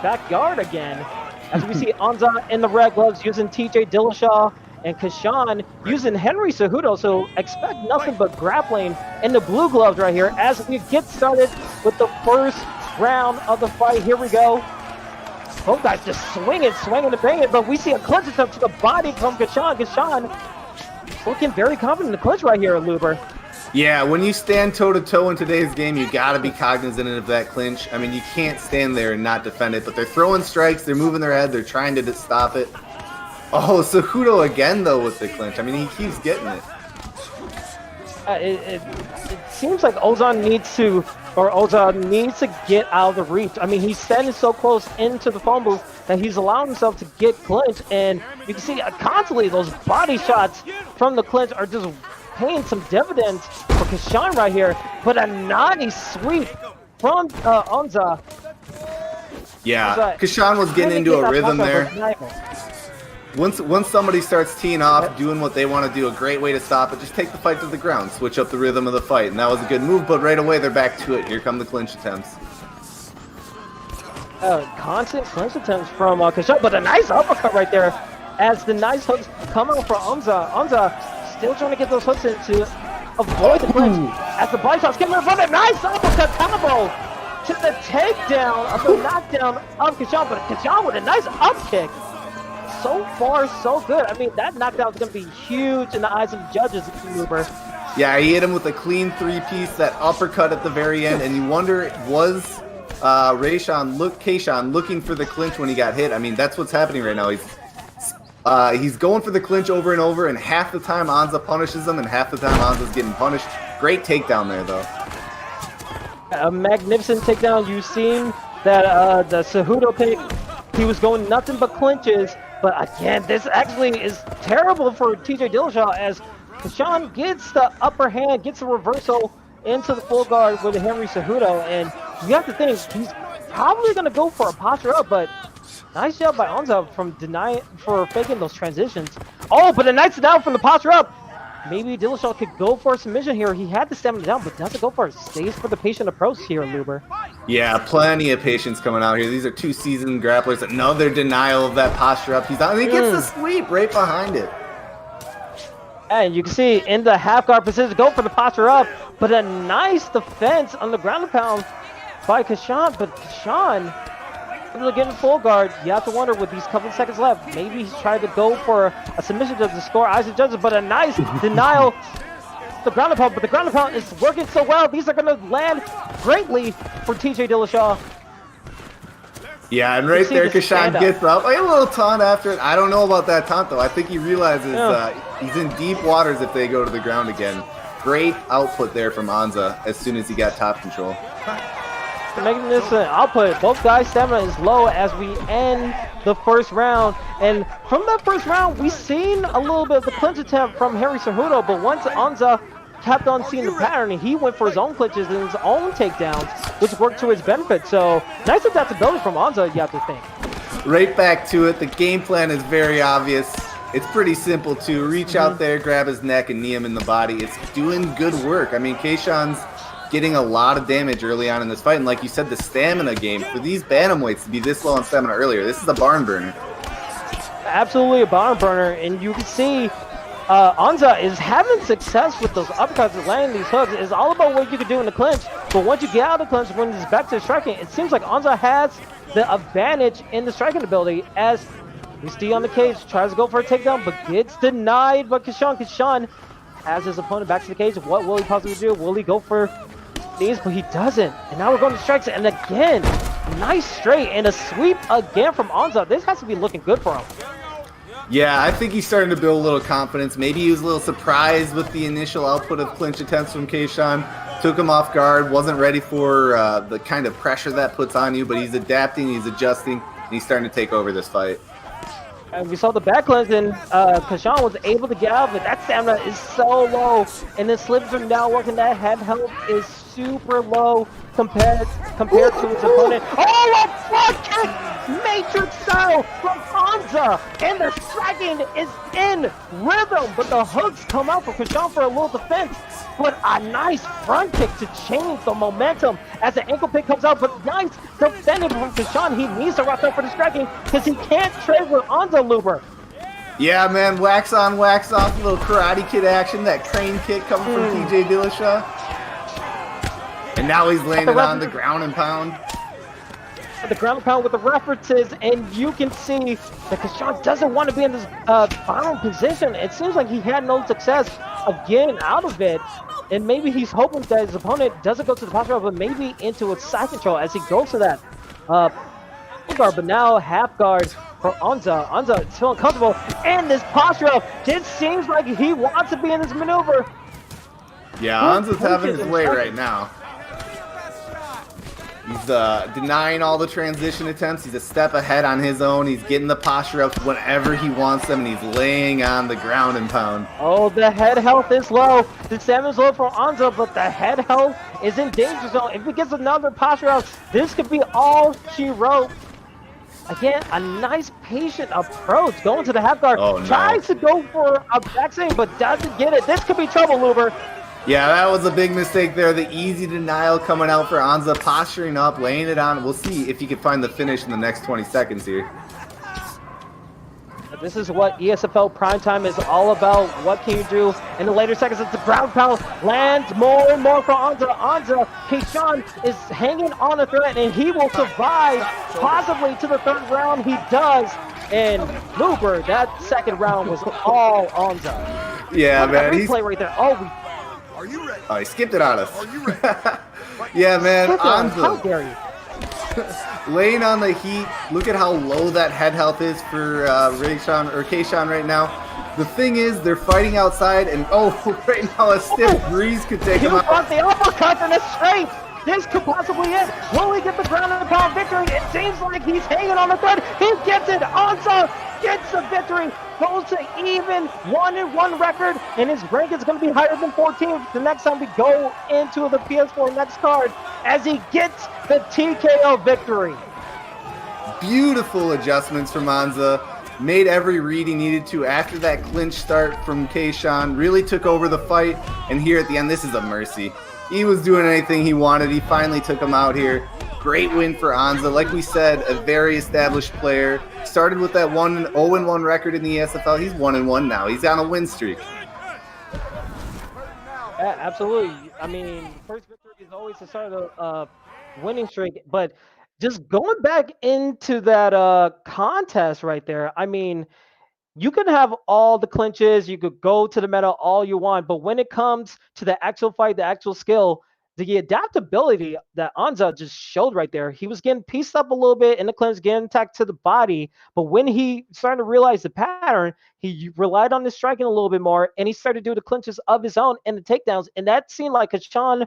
backyard again. As we see Anza in the red gloves using TJ Dillashaw and Keishan using Henry Cejudo, so expect nothing but grappling in the blue gloves right here as we get started with the first round of the fight. Here we go. Both guys just swinging and banging, but we see a clinch attempt to the body from Keishan. Keishan looking very confident in the clinch right here, Luber. Yeah, when you stand toe-to-toe in today's game, you got to be cognizant of that clinch. I mean, you can't stand there and not defend it, but they're throwing strikes, they're moving their head, they're trying to stop it. Oh, Cejudo again, though, with the clinch. I mean, he keeps getting it. It seems like Ozan needs to get out of the reach. I mean, he's standing so close into the phone booth that he's allowing himself to get clinched, and you can see constantly those body shots from the clinch are just paying some dividends for Keishan right here, but a nice sweep from Anza. Yeah, Keishan was getting into a rhythm there. Once somebody starts teeing off, doing what they want to do, a great way to stop it, just take the fight to the ground, switch up the rhythm of the fight, and that was a good move, but right away they're back to it. Here come the clinch attempts. Constant clinch attempts from Keishan, but a nice uppercut right there as the nice hooks come out for Anza. Anza still trying to get those hooks in to avoid the clinch. As the body shots getting in front of it. Nice uppercut combo to the takedown of the knockdown of Keishan, but Keishan with a nice up kick. So far, so good. I mean, that knockdown is going to be huge in the eyes of the judges, Uber. Yeah, he hit him with a clean three-piece, that uppercut at the very end, and you wonder, was Keishan looking for the clinch when he got hit? I mean, that's what's happening right now. He's going for the clinch over and over, and half the time Anza punishes him, and half the time Anza's getting punished. Great takedown there, though. A magnificent takedown. You've seen that the Cejudo pick, he was going nothing but clinches, but again, this actually is terrible for TJ Dillashaw as Keishan gets the upper hand, gets the reversal into the full guard with Henry Cejudo, and you have to think he's probably going to go for a posture up, but nice job by Anza for faking those transitions. Oh, but a nice down from the posture up. Maybe Dillashaw could go for a submission here. He had the stamina down, but doesn't go for it. Stays for the patient approach here, Luber. Yeah, plenty of patience coming out here. These are two seasoned grapplers. Another denial of that posture up. He's down. He gets the sweep right behind it. And you can see in the half guard position, go for the posture up, but a nice defense on the ground and pound by Keishan. But Keishan, able to get in full guard. You have to wonder with these couple of seconds left, maybe he's trying to go for a submission to score eyes of judges, but a nice denial. The ground and pound, but the ground and pound is working so well. These are going to land greatly for TJ Dillashaw. Yeah, and right there, Keishan gets up. A little taunt after it. I don't know about that taunt, though. I think he realizes he's in deep waters if they go to the ground again. Great output there from Anza as soon as he got top control. Making this output. Both guys' stamina is low as we end the first round. And from that first round, we've seen a little bit of the clinch attempt from Henry Cejudo, but once Anza kept on seeing the pattern, and he went for his own clinches and his own takedowns, which worked to his benefit. So nice adaptability from Anza, you have to think. Right back to it. The game plan is very obvious. It's pretty simple to reach out there, grab his neck, and knee him in the body. It's doing good work. I mean, Keishan's getting a lot of damage early on in this fight, and like you said, the stamina game for these bantamweights to be this low on stamina earlier, this is a barn burner. absolutely a barn burner, and you can see Anza is having success with those uppercuts and landing these hooks. It's all about what you can do in the clinch, but once you get out of the clinch, when it's back to striking, it seems like Anza has the advantage in the striking ability as we see on the cage, tries to go for a takedown, but gets denied by Kashan. Kashan has his opponent back to the cage. What will he possibly do? Will he go for these? But he doesn't. And now we're going to strikes, and again, nice straight and a sweep again from Anza. This has to be looking good for him. Yeah, I think he's starting to build a little confidence. Maybe he was a little surprised with the initial output of clinch attempts from Keishan. Took him off guard, wasn't ready for the kind of pressure that puts on you, but he's adapting, he's adjusting, and he's starting to take over this fight. And we saw the back cleanse, and Kashan was able to get out of it. That stamina is so low, and then slips are now working. That head health is super low compared to his opponent. Oh, a front kick, Matrix style from Anza, and the striking is in rhythm, but the hooks come out for Kashan for a little defense. But a nice front kick to change the momentum as the ankle pick comes out. But nice defending from Kashan. He needs to rock up for the striking because he can't trade with Anza Luber. Yeah, man, wax on, wax off, a little Karate Kid action. That crane kick coming from TJ Dillashaw. And now he's laying it on the ground and pound. The ground pound with the references, and you can see that Kashan doesn't want to be in this bottom position. It seems like he had no success again out of it, and maybe he's hoping that his opponent doesn't go to the posture, but maybe into a side control as he goes to that guard. But now half guard for Anza. Anza is feeling comfortable in this posture. This seems like he wants to be in this maneuver. Yeah, Anza's having his way right now. He's denying all the transition attempts. He's a step ahead on his own. He's getting the posture up whenever he wants them, and he's laying on the ground and pound. Oh, the head health is low. The stamina is low for Anza, but the head health is in danger zone. If he gets another posture out, this could be all she wrote. Again, a nice patient approach. Going to the half guard. Oh, no. Tries to go for a backswing, but doesn't get it. This could be trouble, Luber. Yeah, that was a big mistake there. The easy denial coming out for Anza, posturing up, laying it on. We'll see if he can find the finish in the next 20 seconds here. This is what ESFL primetime is all about. What can you do in the later seconds? It's the ground pound lands more and more for Anza. Anza, Keishan is hanging on a thread, and he will survive possibly to the third round. He does. And Luber, that second round was all Anza. Yeah, man. He's play right there. Are you ready? Oh, he skipped it on us. Are you ready? Yeah, man. How Anza dare you? laying on the heat. Look at how low that head health is for Keishan right now. The thing is, they're fighting outside, and right now a stiff breeze could take He him wants out. the uppercut and a straight. This could possibly it. Will he get the ground and pound victory? It seems like he's hanging on the thread. He gets it. Anza gets the victory. Goes to even 1-1 record, and his rank is going to be higher than 14 the next time we go into the PS4 next card as he gets the TKO victory. Beautiful adjustments from Anza. Made every read he needed to after that clinch start from Keishan. Really took over the fight, and here at the end, this is a mercy. He was doing anything he wanted. He finally took him out here. Great win for Anza. Like we said, a very established player. Started with that 0-1 record in the ESFL. He's 1-1 now. He's on a win streak. Yeah, absolutely. I mean, first victory is always the start of a winning streak, but just going back into that contest right there, I mean, you can have all the clinches, you could go to the meta all you want, but when it comes to the actual fight, the actual skill, the adaptability that Anza just showed right there, he was getting pieced up a little bit in the clinch, getting attacked to the body, but when he started to realize the pattern, he relied on the striking a little bit more, and he started to do the clinches of his own and the takedowns, and that seemed like Kashan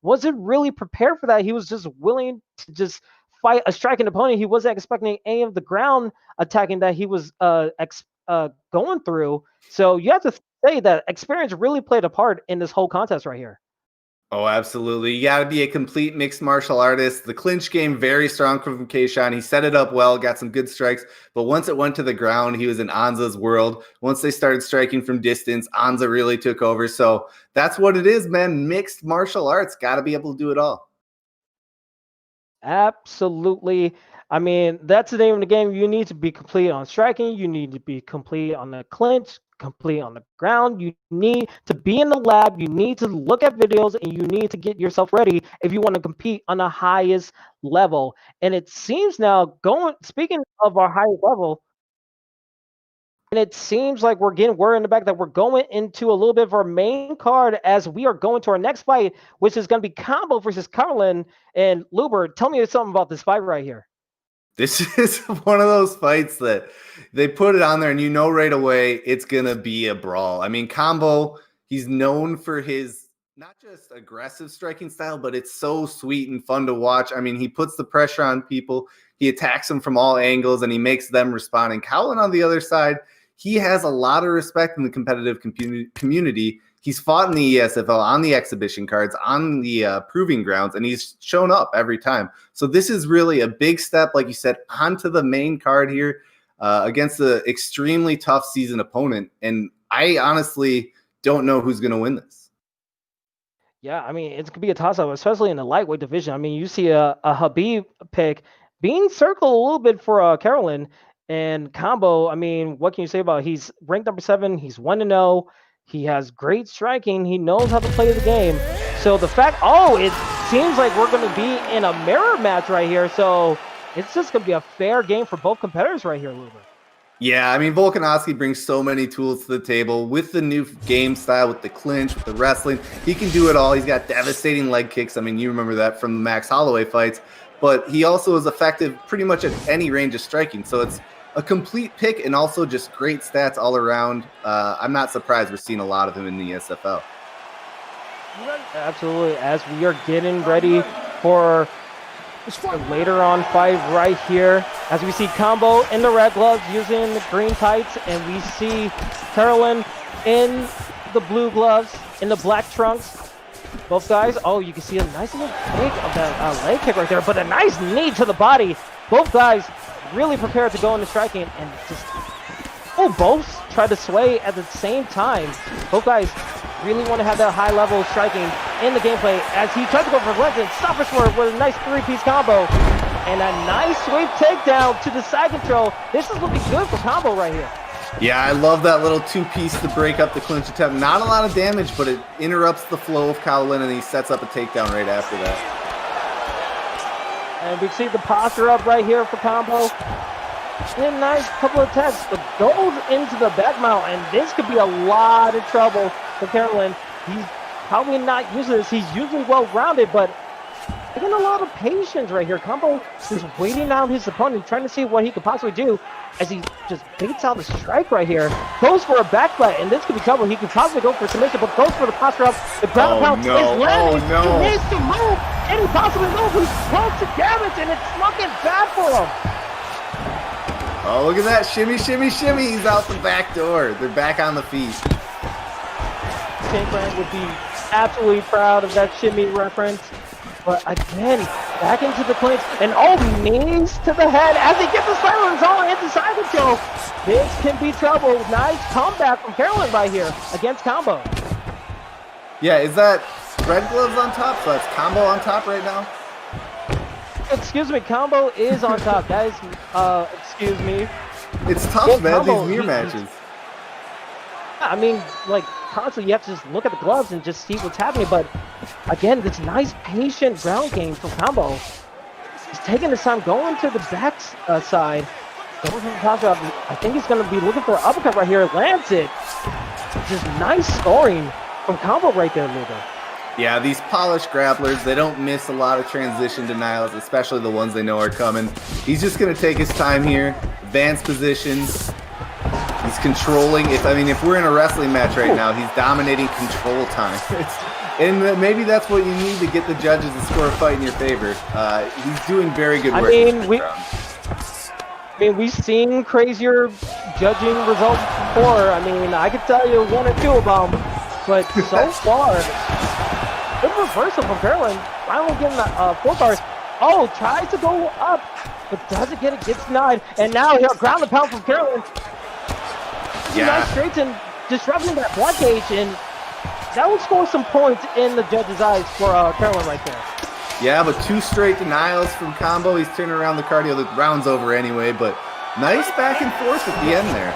wasn't really prepared for that. He was just willing to just fight a striking opponent. He wasn't expecting any of the ground attacking that he was going through. So you have to say that experience really played a part in this whole contest right here. Oh, absolutely. You got to be a complete mixed martial artist. The clinch game, very strong from Keishan. He set it up well, got some good strikes. But once it went to the ground, he was in Anza's world. Once they started striking from distance, Anza really took over. So that's what it is, man. Mixed martial arts. Got to be able to do it all. Absolutely. I mean, that's the name of the game. You need to be complete on striking. You need to be complete on the clinch, complete on the ground. You need to be in the lab. You need to look at videos, and you need to get yourself ready if you want to compete on the highest level. And it seems now, speaking of our highest level, and it seems like we're getting word in the back that we're going into a little bit of our main card as we are going to our next fight, which is going to be Combo versus Carlin. And Luber, tell me something about this fight right here. This is one of those fights that they put it on there and you know right away it's going to be a brawl. I mean, Combo, he's known for his not just aggressive striking style, but it's so sweet and fun to watch. I mean, he puts the pressure on people. He attacks them from all angles and he makes them respond. And Colin on the other side, he has a lot of respect in the competitive community. He's fought in the ESFL on the exhibition cards, on the proving grounds, and he's shown up every time. So this is really a big step, like you said, onto the main card here against an extremely tough season opponent. And I honestly don't know who's going to win this. Yeah, I mean, it's going to be a toss-up, especially in the lightweight division. I mean, you see a Habib pick being circled a little bit for Carolyn. And Combo, I mean, what can you say about it? He's ranked number 7. He's 1-0. He has great striking. He knows how to play the game. So the fact, it seems like we're going to be in a mirror match right here. So it's just going to be a fair game for both competitors right here, Luber. Yeah, I mean, Volkanovski brings so many tools to the table with the new game style, with the clinch, with the wrestling. He can do it all. He's got devastating leg kicks. I mean, you remember that from the Max Holloway fights. But he also is effective pretty much at any range of striking. So it's a complete pick and also just great stats all around. I'm not surprised we're seeing a lot of him in the ESFL. Absolutely. As we are getting ready for a later on fight right here, as we see Combo in the red gloves using the green tights, and we see Carolyn in the blue gloves, in the black trunks. Both guys, you can see a nice little kick of that leg kick right there, but a nice knee to the body. Both guys really prepared to go into striking and just both try to sway at the same time. Both guys really want to have that high level of striking in the gameplay as he tried to go for legend, stopper swerve with a nice 3-piece combo and a nice sweep takedown to the side control. This is looking good for Combo right here. Yeah, I love that little 2-piece to break up the clinch attempt. Not a lot of damage, but it interrupts the flow of Colin and he sets up a takedown right after that. And we see the posture up right here for Combo. And a nice couple of attacks, but goes into the back mount, and this could be a lot of trouble for Carolyn. He's probably not used to this. He's usually well-rounded, but taking a lot of patience right here. Combo is waiting out his opponent, trying to see what he could possibly do as he just baits out the strike right here. Goes for a back flat, and this could be trouble. He could possibly go for submission, but goes for the posture up. The ground pound is landing. He needs to move. Any possible move. He's close to damage, and it's looking bad for him. Oh, look at that. Shimmy, shimmy, shimmy. He's out the back door. They're back on the feet. Shankland would be absolutely proud of that shimmy reference. But again, back into the clinch, and knees to the head as he gets the silence all into side control. This can be trouble. Nice comeback from Carolyn right here against Combo. Yeah, is that red gloves on top? So that's Combo on top right now? Excuse me, Combo is on top. That is, excuse me. It's tough, man, Combo, these mirror matches. I mean, like, constantly you have to just look at the gloves and just see what's happening. But again, this nice patient ground game from Combo. He's taking his time going to the back side. Going from the top up. I think he's going to be looking for an uppercut right here. Lands it. Just nice scoring from Combo right there, Lugo. Yeah, these polished grapplers, they don't miss a lot of transition denials, especially the ones they know are coming. He's just going to take his time here, advanced positions. He's controlling. If we're in a wrestling match right now, he's dominating control time. And maybe that's what you need to get the judges to score a fight in your favor. He's doing very good work. We've seen crazier judging results before. I could tell you one or two of them, but so far, good reversal from Carolyn. Finally getting the 4 bars. Tries to go up, but doesn't get it. Gets denied. And now here, ground and pound from Carolyn. Yeah. Nice straights and disrupting that blockage, and that will score some points in the judge's eyes for Carolyn right there. Yeah, but 2 straight denials from Combo. He's turning around the cardio. The round's over anyway, but nice back and forth at the end there.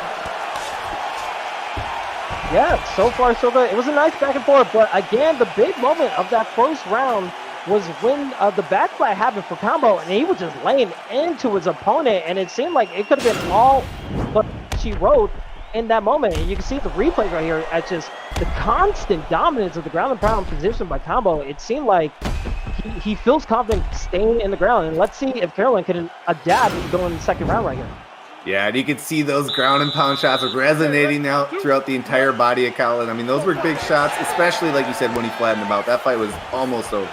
Yeah, so far so good. It was a nice back and forth, but again, the big moment of that first round was when the backflip happened for Combo, and he was just laying into his opponent, and it seemed like it could have been all but she wrote in that moment. And you can see the replays right here at just the constant dominance of the ground and pound position by Combo. It seemed like he feels confident staying in the ground, and let's see if Carolyn can adapt and go in the second round right here. Yeah, and you can see those ground and pound shots are resonating out throughout the entire body of Colin. I mean, those were big shots, especially like you said when he flattened him out. That fight was almost over.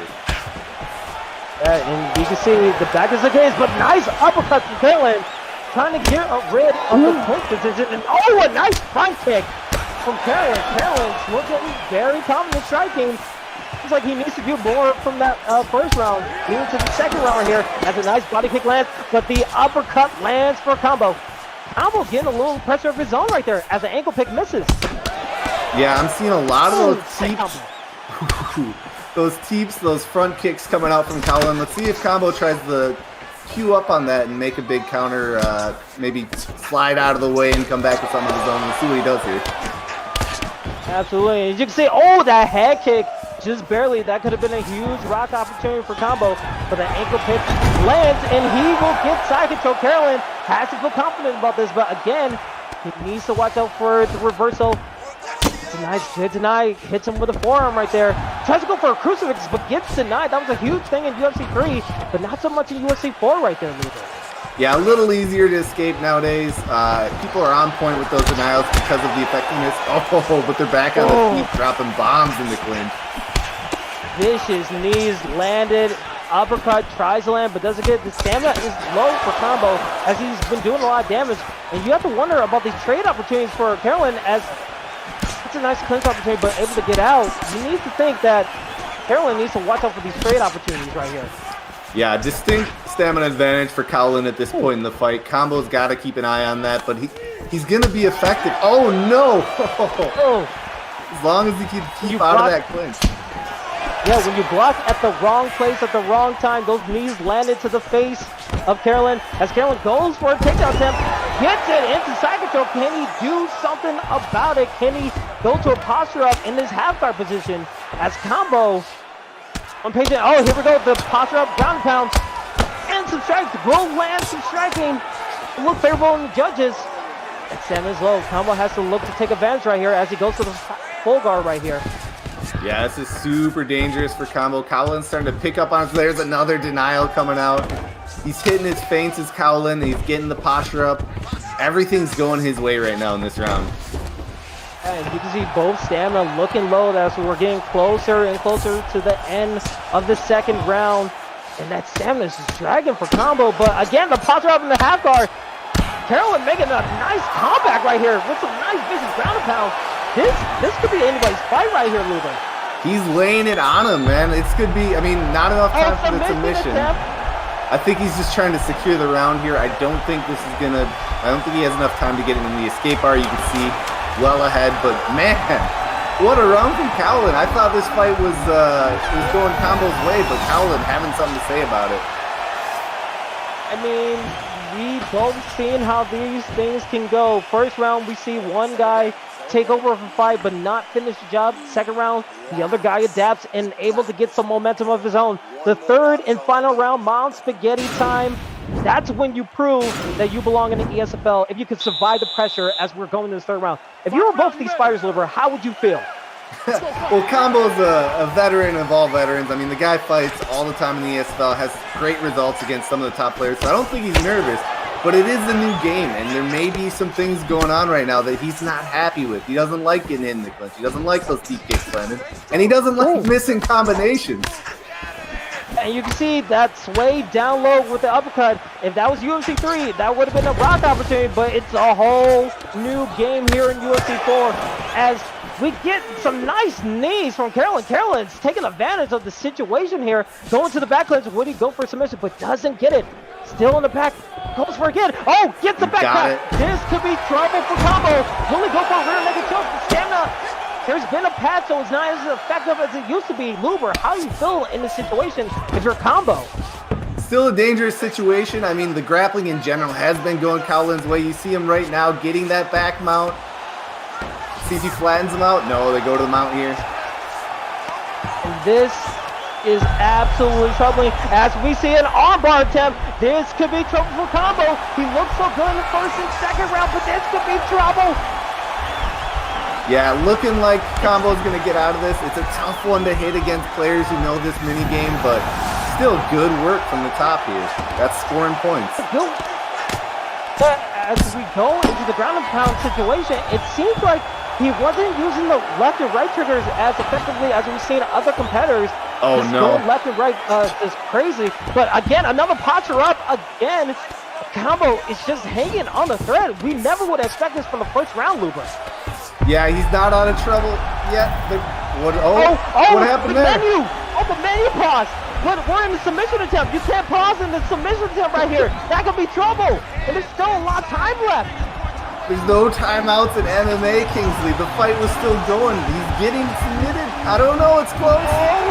Yeah, and you can see the back is the case, but nice uppercut from Carolyn, trying to get rid of the clinch position. And oh, a nice front kick from Carolyn. Carolyn's looking very confident striking. Looks like he needs to do more from that first round. Moving to the second round here as a nice body kick lands, but the uppercut lands for Combo. Combo getting a little pressure of his own right there as the ankle pick misses. Yeah, I'm seeing a lot of those teeps. Those teeps, those front kicks coming out from Colin. Let's see if Combo tries to queue up on that and make a big counter, maybe slide out of the way and come back with some of his own. Let's see what he does here. Absolutely. As you can see, oh, that head kick. Just barely. That could have been a huge rock opportunity for Combo, but the ankle pick lands, and he will get side control. Carolyn has to feel confident about this, but again, he needs to watch out for the reversal. It's a nice good deny. Hits him with a forearm right there. Tries to go for a crucifix, but gets denied. That was a huge thing in UFC 3, but not so much in UFC 4 right there, Luger. Yeah, a little easier to escape nowadays. People are on point with those denials because of the effectiveness. Oh, but they're back on the feet, dropping bombs in the clinch. Vicious knees landed. Uppercut tries to land, but doesn't get. The stamina is low for Combo as he's been doing a lot of damage. And you have to wonder about these trade opportunities for Carolyn, as it's a nice clinch opportunity, but able to get out. You need to think that Carolyn needs to watch out for these trade opportunities right here. Yeah, distinct stamina advantage for Colin at this point in the fight. Combo's got to keep an eye on that, but he's going to be effective. Oh, no! As long as he can keep out of that clinch. Yeah, when you block at the wrong place at the wrong time, those knees landed to the face of Carolyn. As Carolyn goes for a takedown attempt, gets it into side control. Can he do something about it? Can he go to a posture up in this half guard position? As Combo on patient. Oh, here we go. The posture up, ground and pound, and some strikes. Will land some striking. Look favorable in the judges. And Sam is low. Combo has to look to take advantage right here as he goes to the full guard right here. Yeah, this is super dangerous for Combo. Colin's starting to pick up on it. There's another denial coming out. He's hitting his feints as Colin. He's getting the posture up. Everything's going his way right now in this round. And you can see both stamina looking low. That's where we're getting closer and closer to the end of the second round. And that stamina is just dragging for Combo. But again, the posture up in the half guard. Carolyn making a nice comeback right here with some nice vicious ground and pound. This could be anybody's fight right here, Luger. He's laying it on him, man. This could be, I mean, not enough time for the submission. I think he's just trying to secure the round here. I don't think he has enough time to get in the escape bar. You can see well ahead, but man, what a run from Cowlin. I thought this fight was going Combo's way, but Cowlin having something to say about it. I mean, we both seen how these things can go. First round, we see one guy take over for fight but not finish the job. Second round, the other guy adapts and able to get some momentum of his own. The third and final round, Mount Spaghetti time. That's when you prove that you belong in the ESFL, if you can survive the pressure as we're going to the third round. If you were both these fighters, Liver, how would you feel? Well, Combo's a veteran of all veterans. I mean, the guy fights all the time in the ESFL, has great results against some of the top players, so I don't think he's nervous. But it is a new game, and there may be some things going on right now that he's not happy with. He doesn't like getting in the clinch. He doesn't like those deep kicks landed. And he doesn't like missing combinations. And you can see that's way down low with the uppercut. If that was UFC 3, that would have been a rock opportunity, but it's a whole new game here in UFC 4 as we get some nice knees from Carolyn. Carolyn's taking advantage of the situation here, going to the back clinch. Would he go for submission, but doesn't get it. Still in the back, goes for it again. Oh, gets the back cut. This could be trouble for Combo. Will he go for a rear naked choke? The stamina there's been a patch, so it's not as effective as it used to be. Luber, how do you feel in this situation if you're combo? Still a dangerous situation. I mean, the grappling in general has been going Cowlin's way. You see him right now getting that back mount. See if he flattens him out. No, they go to the mount here. And this is absolutely troubling. As we see an armbar attempt, this could be trouble for combo. He looks so good in the first and second round, but this could be trouble. Yeah, looking like Combo's going to get out of this. It's a tough one to hit against players who know this mini game, but still good work from the top here. That's scoring points. But as we go into the ground and pound situation, it seems like he wasn't using the left and right triggers as effectively as we've seen other competitors. Oh, just no. going left and right is crazy. But again, another posture up. Again, Combo is just hanging on the thread. We never would expect this from the first round, Luber. Yeah, he's not out of trouble yet. What happened there? The menu pause. But we're in the submission attempt. You can't pause in the submission attempt right here. That could be trouble. And there's still a lot of time left. There's no timeouts in MMA, Kingsley. The fight was still going. He's getting submitted. I don't know. It's close. Oh,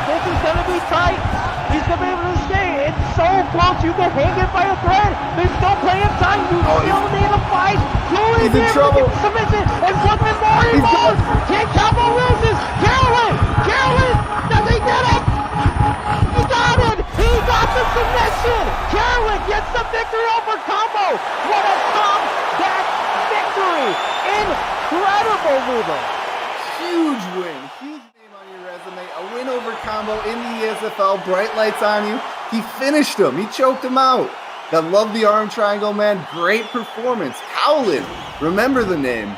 this is going to be tight. He's going to be able to stay. It's so close. You can hang it by a thread. There's still plenty of time. You still need a fight. He's in trouble. Submission. And something more involved. Can't Combo loses. Carolyn, does he get it? He got it. He got the submission. Carolyn gets the victory over Combo. What a comeback victory. Incredible, Luber. Huge win. Huge name on your resume. A win over Combo in the ESFL. Bright lights on you. He finished him. He choked him out. I love the arm triangle, man. Great performance. Cowlin. Remember the name.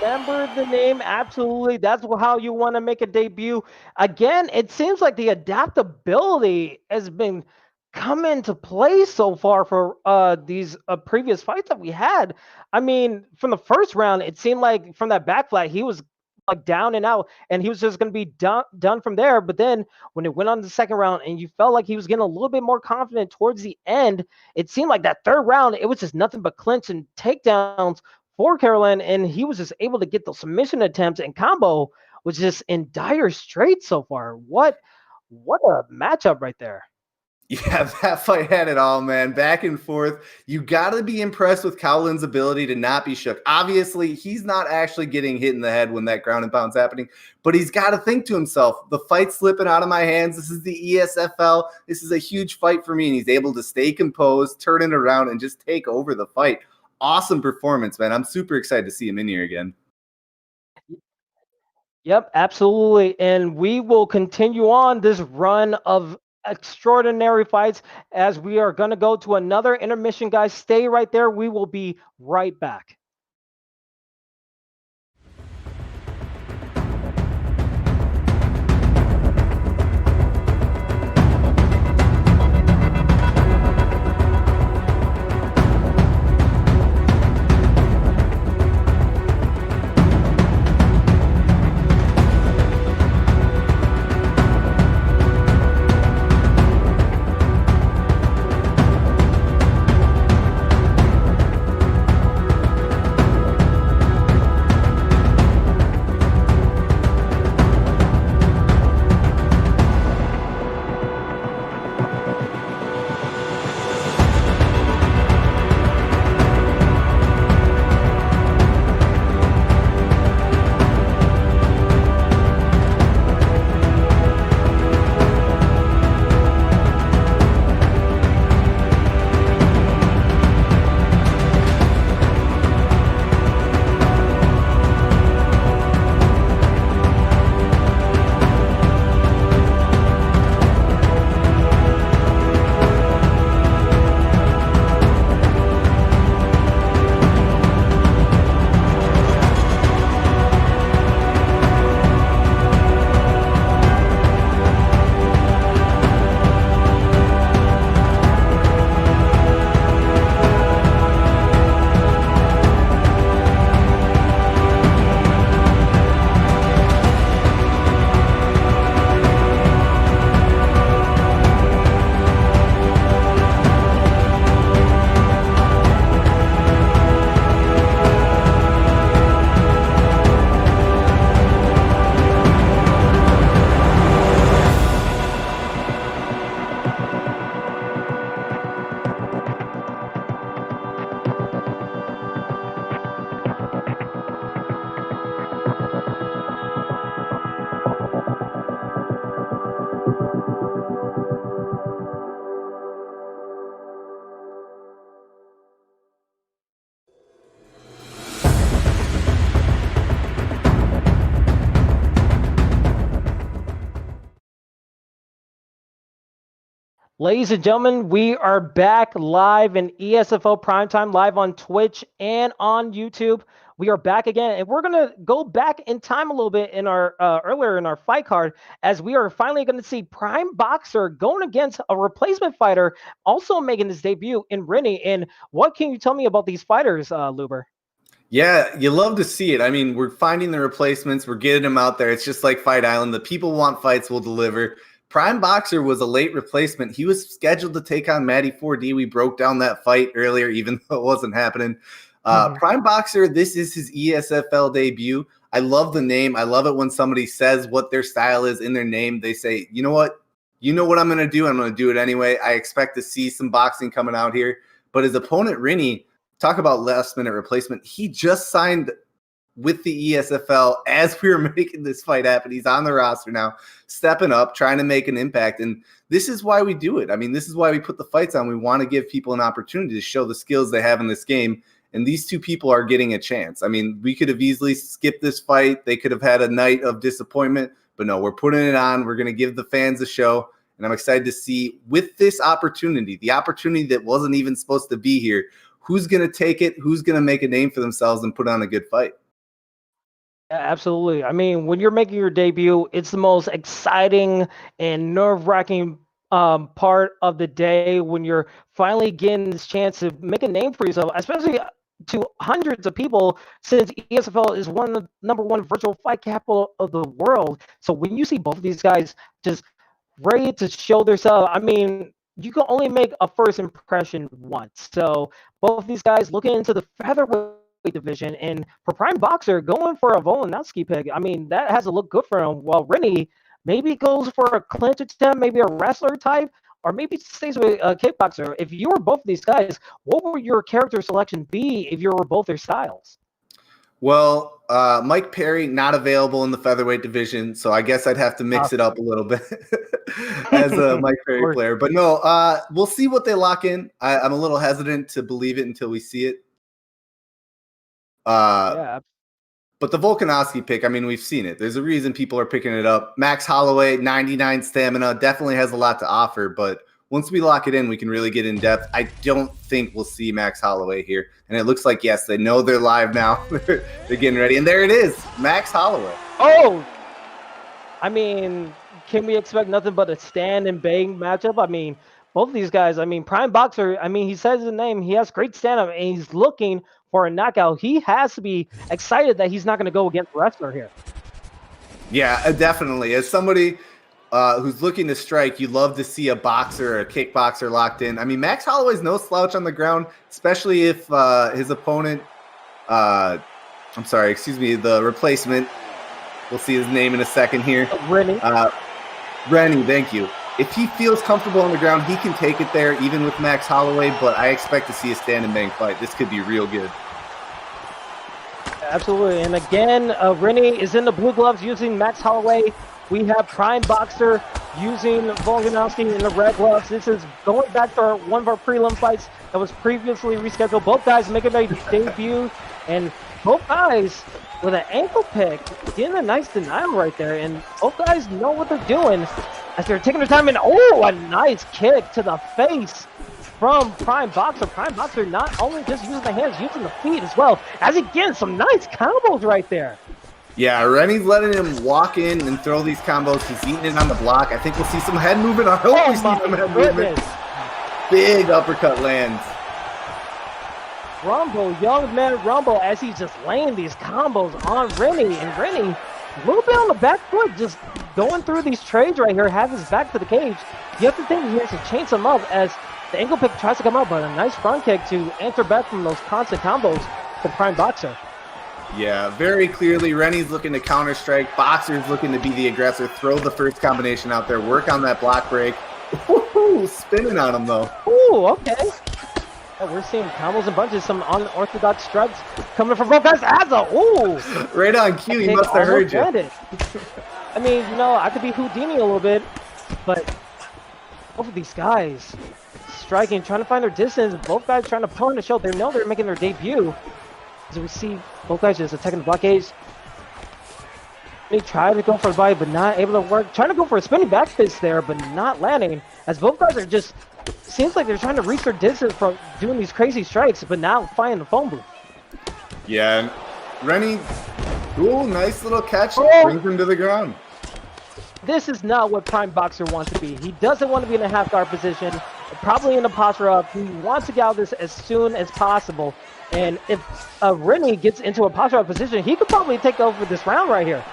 Remember the name, absolutely. That's how you want to make a debut. Again, it seems like the adaptability has been come into play so far for these previous fights that we had. I mean, from the first round, it seemed like from that back flat, he was like down and out, and he was just going to be done from there. But then when it went on to the second round and you felt like he was getting a little bit more confident towards the end, it seemed like that third round, it was just nothing but clinch and takedowns for Carolyn, and he was just able to get those submission attempts, and Combo was just in dire straits so far. What a matchup right there. Yeah, that fight had it all, man. Back and forth. You got to be impressed with Cowlin's ability to not be shook. Obviously, he's not actually getting hit in the head when that ground and pound's happening, but he's got to think to himself, the fight's slipping out of my hands. This is the ESFL. This is a huge fight for me, and he's able to stay composed, turn it around, and just take over the fight. Awesome performance, man. I'm super excited to see him in here again. Yep, absolutely. And we will continue on this run of extraordinary fights as we are going to go to another intermission, guys. Stay right there. We will be right back. Ladies and gentlemen, we are back live in ESFL Primetime, live on Twitch and on YouTube. We are back again, and we're going to go back in time a little bit in our earlier in our fight card, as we are finally going to see Prime Boxer going against a replacement fighter, also making his debut in Rennie. And what can you tell me about these fighters, Luber? Yeah, you love to see it. I mean, we're finding the replacements. We're getting them out there. It's just like Fight Island. The people want fights, we'll deliver. Prime Boxer was a late replacement. He was scheduled to take on Matty 4D. We broke down that fight earlier, even though it wasn't happening. Prime Boxer, this is his ESFL debut. I love the name. I love it when somebody says what their style is in their name. They say, you know what? You know what I'm going to do? I'm going to do it anyway. I expect to see some boxing coming out here. But his opponent, Rennie, talk about last-minute replacement. He just signed with the ESFL as we were making this fight happen. He's on the roster now, stepping up, trying to make an impact. And this is why we do it. I mean, this is why we put the fights on. We want to give people an opportunity to show the skills they have in this game. And these two people are getting a chance. I mean, we could have easily skipped this fight. They could have had a night of disappointment. But no, we're putting it on. We're going to give the fans a show. And I'm excited to see, with this opportunity, the opportunity that wasn't even supposed to be here, who's going to take it, who's going to make a name for themselves and put on a good fight. Yeah, absolutely. I mean, when you're making your debut, it's the most exciting and nerve-wracking part of the day, when you're finally getting this chance to make a name for yourself, especially to hundreds of people, since ESFL is one of the #1 virtual fight capital of the world. So when you see both of these guys just ready to show themselves, I mean, you can only make a first impression once. So both of these guys looking into the featherweight division, and for Prime Boxer going for a Volkanovski pick, I mean, that has to look good for him. While Rennie maybe goes for a clinch attempt, maybe a wrestler type, or maybe stays with a kickboxer. If you were both of these guys, what would your character selection be if you were both their styles? Well, Mike Perry not available in the featherweight division, so I guess I'd have to mix it up a little bit as a Mike Perry player. But no, we'll see what they lock in. I'm a little hesitant to believe it until we see it. Yeah. But the Volkanovski pick, I mean, we've seen it. There's a reason people are picking it up. Max Holloway, 99 stamina, definitely has a lot to offer. But once we lock it in, we can really get in depth. I don't think we'll see Max Holloway here. And it looks like, yes, they know they're live now. They're getting ready. And there it is, Max Holloway. Oh, I mean, can we expect nothing but a stand and bang matchup? I mean, both of these guys, I mean, Prime Boxer, I mean, he says his name, he has great stand-up, and he's looking for a knockout. He has to be excited that he's not going to go against a wrestler here. Yeah, definitely. As somebody who's looking to strike, you love to see a boxer or a kickboxer locked in. I mean, Max Holloway's no slouch on the ground, especially if his opponent, the replacement, we'll see his name in a second here. Rennie. Rennie, thank you. If he feels comfortable on the ground, he can take it there, even with Max Holloway, but I expect to see a stand and bang fight. This could be real good. Absolutely. And again, Rennie is in the blue gloves using Max Holloway. We have Prime Boxer using Volkanovski in the red gloves. This is going back to one of our prelim fights that was previously rescheduled. Both guys making their debut, and both guys with an ankle pick, getting a nice denial right there. And both guys know what they're doing as they're taking their time. And a nice kick to the face from Prime Boxer. Prime Boxer not only just using the hands, using the feet as well, as he gets some nice combos right there. Yeah, Rennie's letting him walk in and throw these combos. He's eating it on the block. I think we'll see some head movement. I hope we see some head movement. Big uppercut lands. Rumble, young man Rumble, as he's just laying these combos on Rennie. And Rennie, a little bit on the back foot, just going through these trades right here, have his back to the cage. You have to think he has to chain some up as the ankle pick tries to come up, but a nice front kick to answer back from those constant combos for Prime Boxer. Yeah, very clearly, Rennie's looking to counter-strike. Boxer's looking to be the aggressor, throw the first combination out there, work on that block break. Ooh, spinning on him, though. Ooh, okay. Yeah, we're seeing combos and bunches, some unorthodox struts coming from both guys. Ooh! Right on cue, he must have heard you. I mean, I could be Houdini a little bit, but both of these guys striking, trying to find their distance. Both guys trying to pull in the show. They know they're making their debut. As we see both guys just attacking the blockades. He tried to go for the body, but not able to work. Trying to go for a spinning back fist there, but not landing. As both guys are just, seems like they're trying to reach their distance from doing these crazy strikes, but now finding the phone booth. Yeah, and Rennie, ooh, nice little catch, brings him to the ground. This is not what Prime Boxer wants to be. He doesn't want to be in a half guard position, probably in a posture up. He wants to get out of this as soon as possible. And if Rennie gets into a posture up position, he could probably take over this round right here.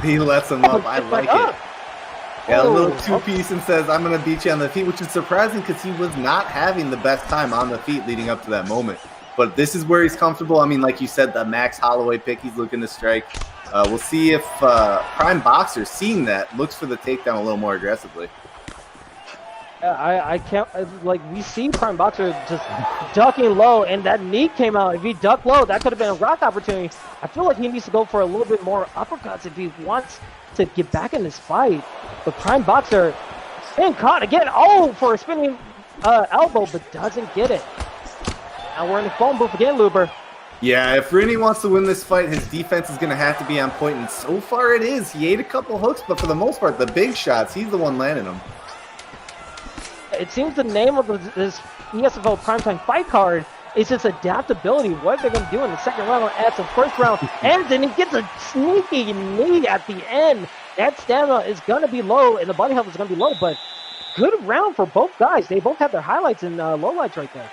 He lets him up. I like it. Yeah, a little two-piece and says, I'm going to beat you on the feet, which is surprising because he was not having the best time on the feet leading up to that moment. But this is where he's comfortable. I mean, like you said, the Max Holloway pick, he's looking to strike. We'll see if Prime Boxer, seeing that, looks for the takedown a little more aggressively. I can't, like, we see Prime Boxer just ducking low, and that knee came out. If he ducked low, that could have been a rock opportunity. I feel like he needs to go for a little bit more uppercuts if he wants to get back in this fight. But Prime Boxer being caught again, for a spinning elbow, but doesn't get it. Now we're in the phone booth again, Luber. Yeah, if Rennie wants to win this fight, his defense is going to have to be on point, and so far it is. He ate a couple hooks, but for the most part, the big shots, he's the one landing them. It seems the name of this ESFL Primetime Fight card is just adaptability. What they're going to do in the second round as the first round ends, and he gets a sneaky knee at the end. That stamina is going to be low, and the body health is going to be low, but good round for both guys. They both have their highlights and lowlights right there.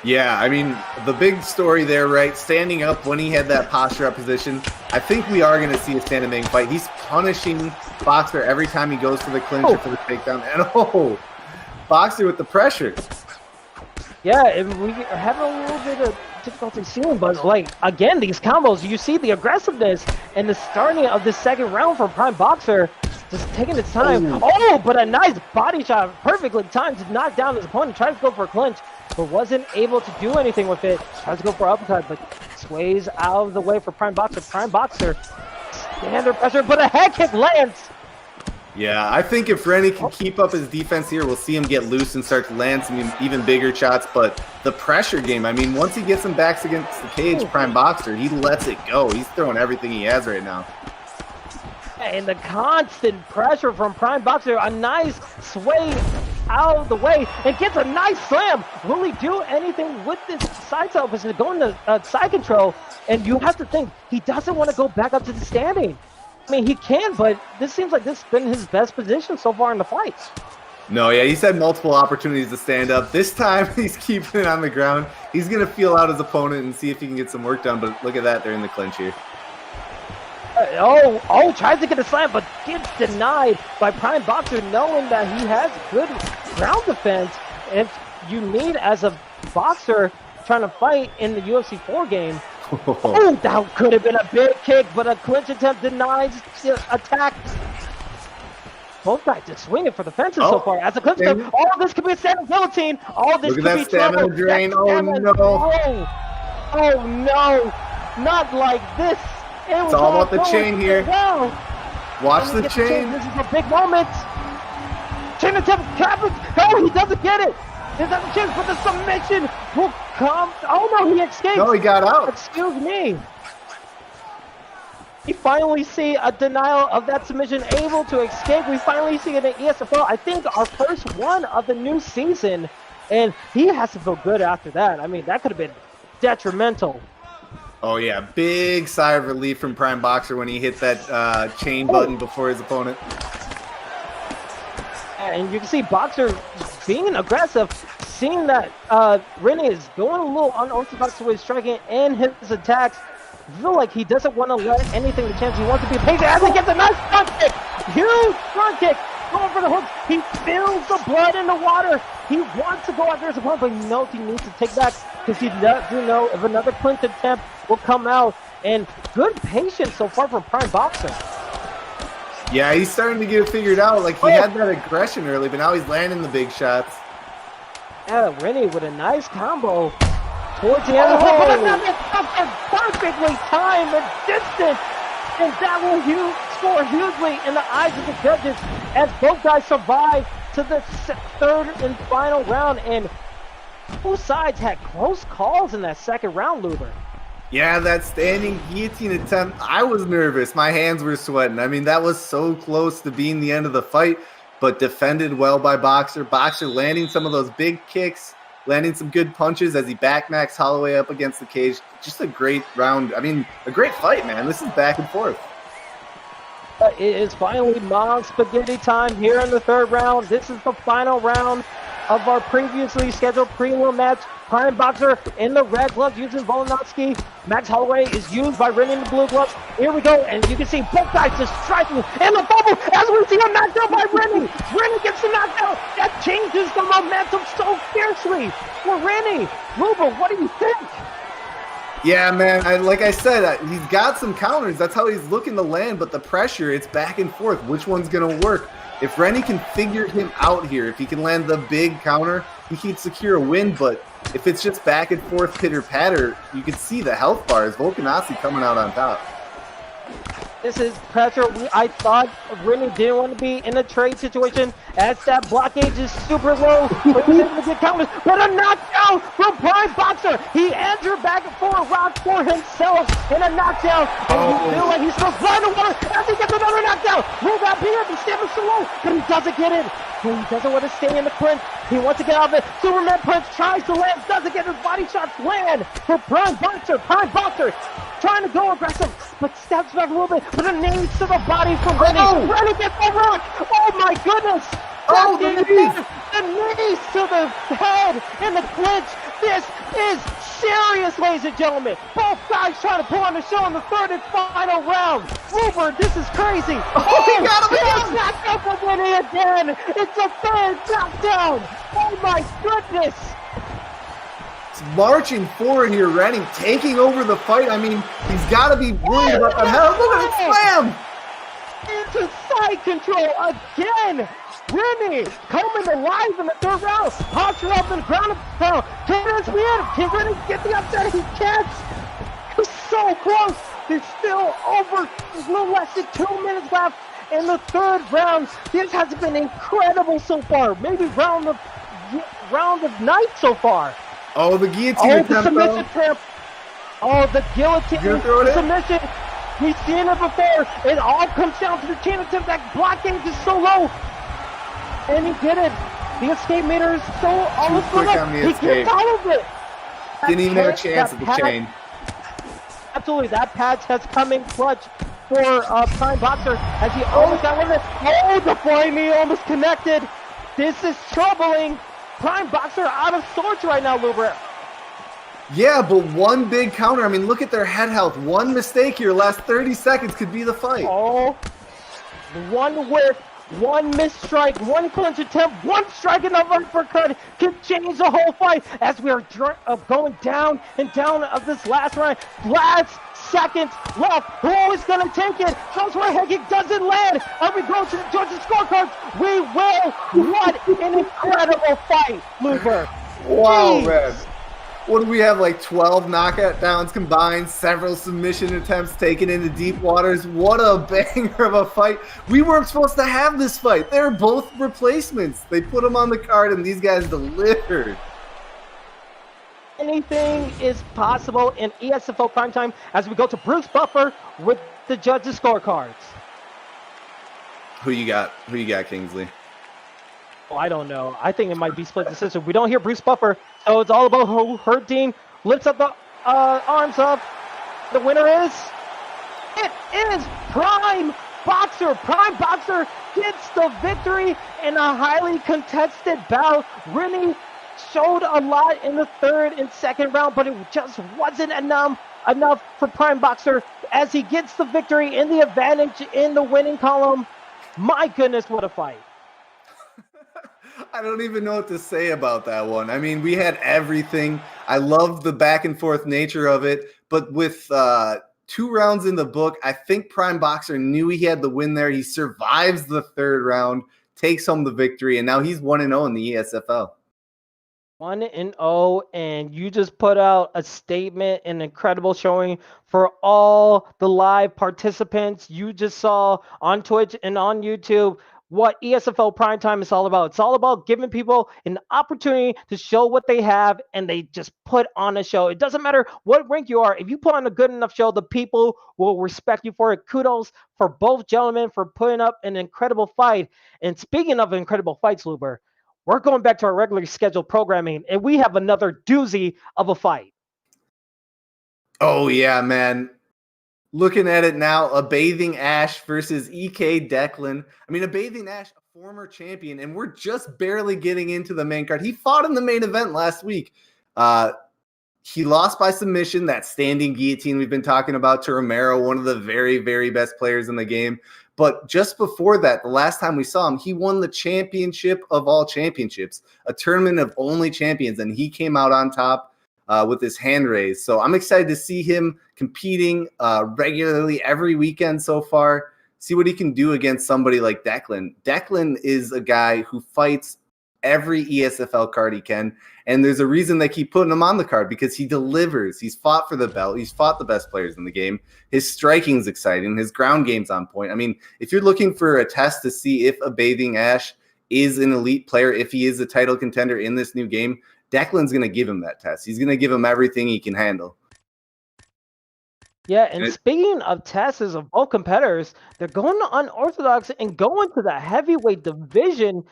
Yeah, I mean, the big story there, right? Standing up when he had that posture up position. I think we are going to see a standing bang fight. He's punishing Boxer every time he goes for the clinch or for the takedown. And Boxer with the pressure. Yeah, we are having a little bit of difficulty seeing, but like, again, these combos, you see the aggressiveness and the starting of the second round for Prime Boxer, just taking its time. But a nice body shot, perfectly timed to knock down his opponent. Tries to go for a clinch, but wasn't able to do anything with it. Tries to go for uppercut, but sways out of the way for Prime Boxer. Prime Boxer, standard pressure, but a head kick lands. Yeah, I think if Rennie can keep up his defense here, we'll see him get loose and start to land some even bigger shots. But the pressure game, I mean, once he gets him back against the cage, Prime Boxer, he lets it go. He's throwing everything he has right now. And the constant pressure from Prime Boxer, a nice sway out of the way, and gets a nice slam. Will he do anything with this side tail position, going to side control? And you have to think, he doesn't want to go back up to the standing. I mean, he can, but this seems like this has been his best position so far in the fight. No, yeah, he's had multiple opportunities to stand up. This time, he's keeping it on the ground. He's going to feel out his opponent and see if he can get some work done. But look at that, they're in the clinch here. Tries to get a slam, but gets denied by Prime Boxer, knowing that he has good ground defense. If you need, as a boxer trying to fight in the UFC 4 game, that could have been a big kick, but a clinch attempt denies the attack. Both guys just swinging for the fences so far. As a clinch attempt, this could be a standing guillotine. This could be stamina drain. No. Oh no, not like this. It's all about the chain here. Watch the chain. This is a big moment. Chain attempt happens. He doesn't get it. There's not a chance, but the submission will come. No, he escaped. No, he got out. Excuse me. We finally see a denial of that submission, able to escape. We finally see it in ESFL. I think our first one of the new season, and he has to feel good after that. I mean, that could have been detrimental. Oh, yeah. Big sigh of relief from Prime Boxer when he hit that chain button before his opponent. And you can see Boxer being aggressive, seeing that Rennie is going a little unorthodox with his striking and his attacks. I feel like he doesn't want to let anything to chance. He wants to be patient as he gets a nice front kick. Huge front kick. Going for the hook. He feels the blood in the water. He wants to go after his opponent, but he knows he needs to take back because he does know if another clinch attempt will come out. And good patience so far from Prime Boxer. Yeah, he's starting to get it figured out. Like, he had that aggression early, but now he's landing the big shots. Yeah, Rennie with a nice combo towards the end of the fight. But another perfectly timed and distant. And that will score hugely in the eyes of the judges as both guys survive to the third and final round. And both sides had close calls in that second round, Luber. Yeah, that standing guillotine attempt, I was nervous. My hands were sweating. I mean, that was so close to being the end of the fight, but defended well by Boxer. Boxer landing some of those big kicks, landing some good punches as he backmacks Holloway up against the cage. Just a great round. I mean, a great fight, man. This is back and forth. It is finally Mom Spaghetti time here in the third round. This is the final round of our previously scheduled prelim match. Prime Boxer in the red gloves using Volkanovski. Max Holloway is used by Rennie in the blue gloves. Here we go, and you can see both guys just striking in the bubble as we see him knocked out by Rennie. Rennie gets the knockout. That changes the momentum so fiercely for Rennie. Luba, what do you think? Yeah, man. Like I said, he's got some counters. That's how he's looking to land, but the pressure, it's back and forth. Which one's going to work? If Rennie can figure him out here, if he can land the big counter, he can secure a win, but if it's just back and forth pitter-patter, you can see the health bars. Volkanovski coming out on top. This is pressure. I thought Rennie didn't want to be in a trade situation as that blockage is super low. But he's able to get counters. But a knockdown from Prime Boxer. He entered back and forth rock for himself in a knockdown. And he feels like he's supposed to blind the water as he gets another knockdown. Will that be it? The stamina so low, but he doesn't get it. He doesn't want to stay in the clinch. He wants to get out of it. Superman Punch tries to land, doesn't get his body shots land for Prime Boxer. Prime Boxer trying to go aggressive, but steps back a little bit. But a name to the body from Rennie. Rennie gets the rock. Oh my goodness. Oh, the knees to the head in the clinch. This is serious, ladies and gentlemen. Both guys trying to pull on the show in the third and final round. Ruber, this is crazy. Oh, he got him again. Knockdown for Rennie again. It's a third knockdown. Oh my goodness. Marching forward here, Rennie taking over the fight. I mean, he's got to be worried about the health. Look at it slam! Into side control again. Rennie coming alive in the third round. Posture up and ground and pound. Can Rennie get the upset? He can't. He's so close. There's still over a little less than 2 minutes left in the third round. This has been incredible so far. Maybe round of night so far. Oh, the guillotine the submission trap. Oh, the guillotine submission. We've seen it before. It all comes down to the chain attempt. That blockage is so low. And he did it. The escape meter is so almost quick on the escape. He gets out of it. Didn't even have a chance at the chain. Absolutely. That patch has come in clutch for Prime Boxer as he almost got one. Oh, the flying knee almost connected. This is troubling. Prime Boxer out of sorts right now, Luber. Yeah, but one big counter. I mean, look at their head health. One mistake here, last 30 seconds could be the fight. Oh, one whiff, one missed strike, one clinch attempt, one strike and a uppercut can change the whole fight as we are going down and down of this last round. Last seconds left. Who is going to take it? Shows where Heggie doesn't land. Are we going to the judges' scorecards? We will. What an incredible fight, Luber. Wow, man. What do we have, like 12 knockout downs combined, several submission attempts taken into deep waters? What a banger of a fight. We weren't supposed to have this fight. They're both replacements. They put them on the card, and these guys delivered. Anything is possible in ESFL primetime as we go to Bruce Buffer with the judges' scorecards. Who you got? Who you got, Kingsley? Oh, I don't know. I think it might be split decision. We don't hear Bruce Buffer, so it's all about who her team lifts up the arms up. The winner is Prime Boxer. Prime Boxer gets the victory in a highly contested bout. Rennie showed a lot in the third and second round, but it just wasn't enough for Prime Boxer as he gets the victory in the advantage in the winning column. My goodness, what a fight. I don't even know what to say about that one. I mean, we had everything. I love the back and forth nature of it, but with 2 rounds in the book, I think Prime Boxer knew he had the win there. He survives the third round, takes home the victory, and now he's 1-0 in the ESFL. 1-0, and you just put out a statement, an incredible showing for all the live participants you just saw on Twitch and on YouTube. what ESFL Primetime is all about. It's all about giving people an opportunity to show what they have, and they just put on a show. It doesn't matter what rank you are. If you put on a good enough show, the people will respect you for it. Kudos for both gentlemen for putting up an incredible fight. And speaking of incredible fights, Luber, we're going back to our regularly scheduled programming, and we have another doozy of a fight. Oh, yeah, man. Looking at it now, a Bathing Ash versus EK Declan. I mean, a Bathing Ash, a former champion, and we're just barely getting into the main card. He fought in the main event last week. He lost by submission, that standing guillotine we've been talking about, to Romero, one of the very, very best players in the game. But just before that, the last time we saw him, he won the championship of all championships, a tournament of only champions, and he came out on top with his hand raised. So I'm excited to see him competing regularly every weekend so far, see what he can do against somebody like Declan. Declan is a guy who fights every ESFL card he can, and there's a reason they keep putting him on the card, because he delivers. He's fought for the belt. He's fought the best players in the game. His striking's exciting. His ground game's on point. I mean, if you're looking for a test to see if a Bathing Ash is an elite player, if he is a title contender in this new game, Declan's going to give him that test. He's going to give him everything he can handle. Yeah, and speaking of tests of both competitors, they're going unorthodox and going to the heavyweight division.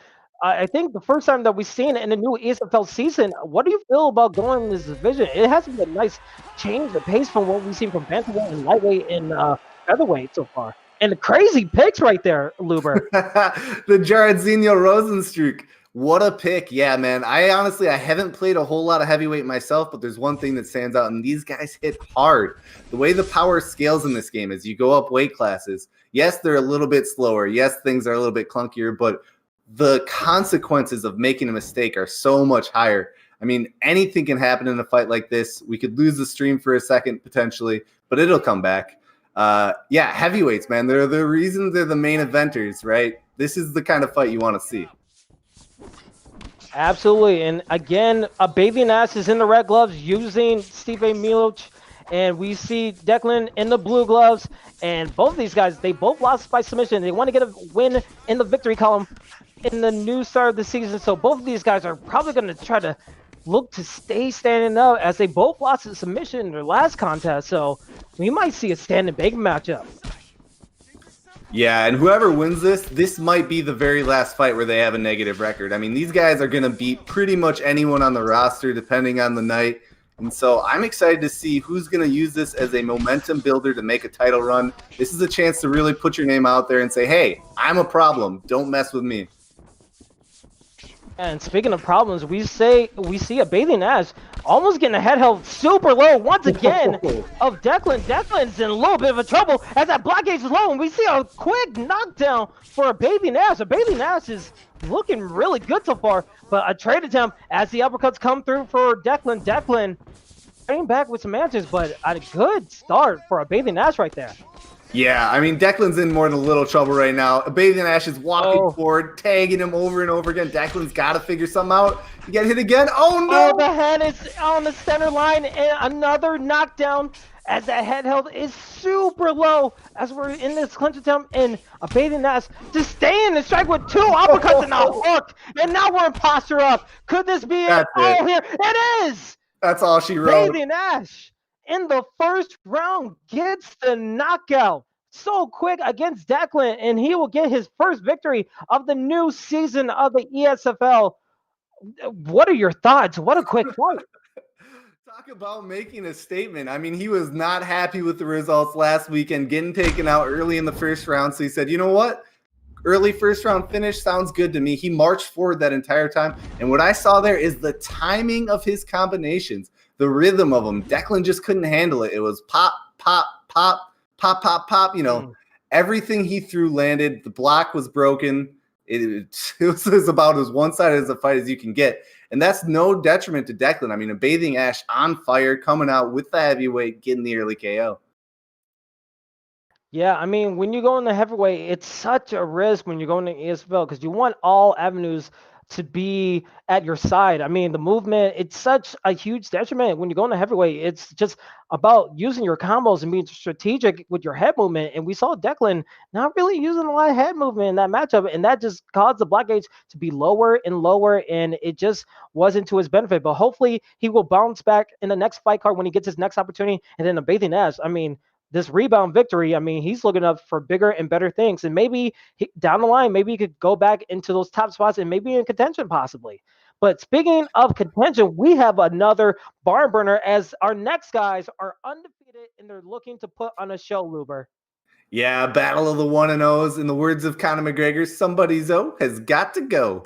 I think the first time that we've seen it in the new ESFL season. What do you feel about going in this division? It has been a nice change of pace from what we've seen from bantamweight and lightweight and featherweight so far. And the crazy picks right there, Luber. The Jairzinho Rosenstruck. What a pick. Yeah, man. I haven't played a whole lot of heavyweight myself, but there's one thing that stands out, and these guys hit hard. The way the power scales in this game is you go up weight classes. Yes, they're a little bit slower. Yes, things are a little bit clunkier, but the consequences of making a mistake are so much higher. I mean, anything can happen in a fight like this. We could lose the stream for a second potentially, but it'll come back. Yeah, heavyweights, man. They're the reason they're the main eventers, right? This is the kind of fight you want to see. Absolutely. And again, a Bathing Ash is in the red gloves using Stipe Miocic. And we see Declan in the blue gloves. And both of these guys, they both lost by submission. They want to get a win in the victory column in the new start of the season. So both of these guys are probably going to try to look to stay standing up, as they both lost in submission in their last contest. So we might see a stand and bake matchup. Yeah, and whoever wins this might be the very last fight where they have a negative record. I mean, these guys are going to beat pretty much anyone on the roster depending on the night. And so I'm excited to see who's going to use this as a momentum builder to make a title run. This is a chance to really put your name out there and say, hey, I'm a problem. Don't mess with me. And speaking of problems, we see a Bathing Ash almost getting a head held super low once again of Declan. Declan's in a little bit of a trouble as that block gauge is low, and we see a quick knockdown for a Bathing Ash. A Bathing Ash is looking really good so far, but a trade attempt as the uppercuts come through for Declan. Declan came back with some answers, but a good start for a Bathing Ash right there. Yeah, I mean, Declan's in more than a little trouble right now. Bathing Ash is walking forward, tagging him over and over again. Declan's got to figure something out. You get hit again. Oh, no! Oh, the head is on the center line, and another knockdown as that head held is super low as we're in this clinch attempt, and a Bathing Ash to stay in the strike with two uppercuts and a hook, and now we're in posture up. Could this be it? Oh, here it is! That's all she wrote. Bathing Ash in the first round gets the knockout so quick against Declan, and he will get his first victory of the new season of the ESFL. What are your thoughts? What a quick fight. Talk about making a statement. I mean, he was not happy with the results last weekend, getting taken out early in the first round. So he said, you know what? Early first round finish sounds good to me. He marched forward that entire time. And what I saw there is the timing of his combinations, the rhythm of them. Declan just couldn't handle it. It was pop, pop, pop, pop, pop, pop. You know, everything he threw landed. The block was broken. It was about as one-sided as a fight as you can get. And that's no detriment to Declan. I mean, a Bathing Ash on fire, coming out with the heavyweight, getting the early KO. Yeah, I mean, when you go in the heavyweight, it's such a risk when you're going to ESFL because you want all avenues to be at your side. I mean, the movement, it's such a huge detriment when you go into heavyweight. It's just about using your combos and being strategic with your head movement. And we saw Declan not really using a lot of head movement in that matchup. And that just caused the block gauge to be lower and lower. And it just wasn't to his benefit. But hopefully he will bounce back in the next fight card when he gets his next opportunity. And then a bathing ass. I mean, this rebound victory, I mean, he's looking up for bigger and better things. And maybe down the line, maybe he could go back into those top spots and maybe in contention possibly. But speaking of contention, we have another barn burner as our next guys are undefeated and they're looking to put on a show, Luber. Yeah, battle of the 1-0s. In the words of Conor McGregor, somebody's O has got to go.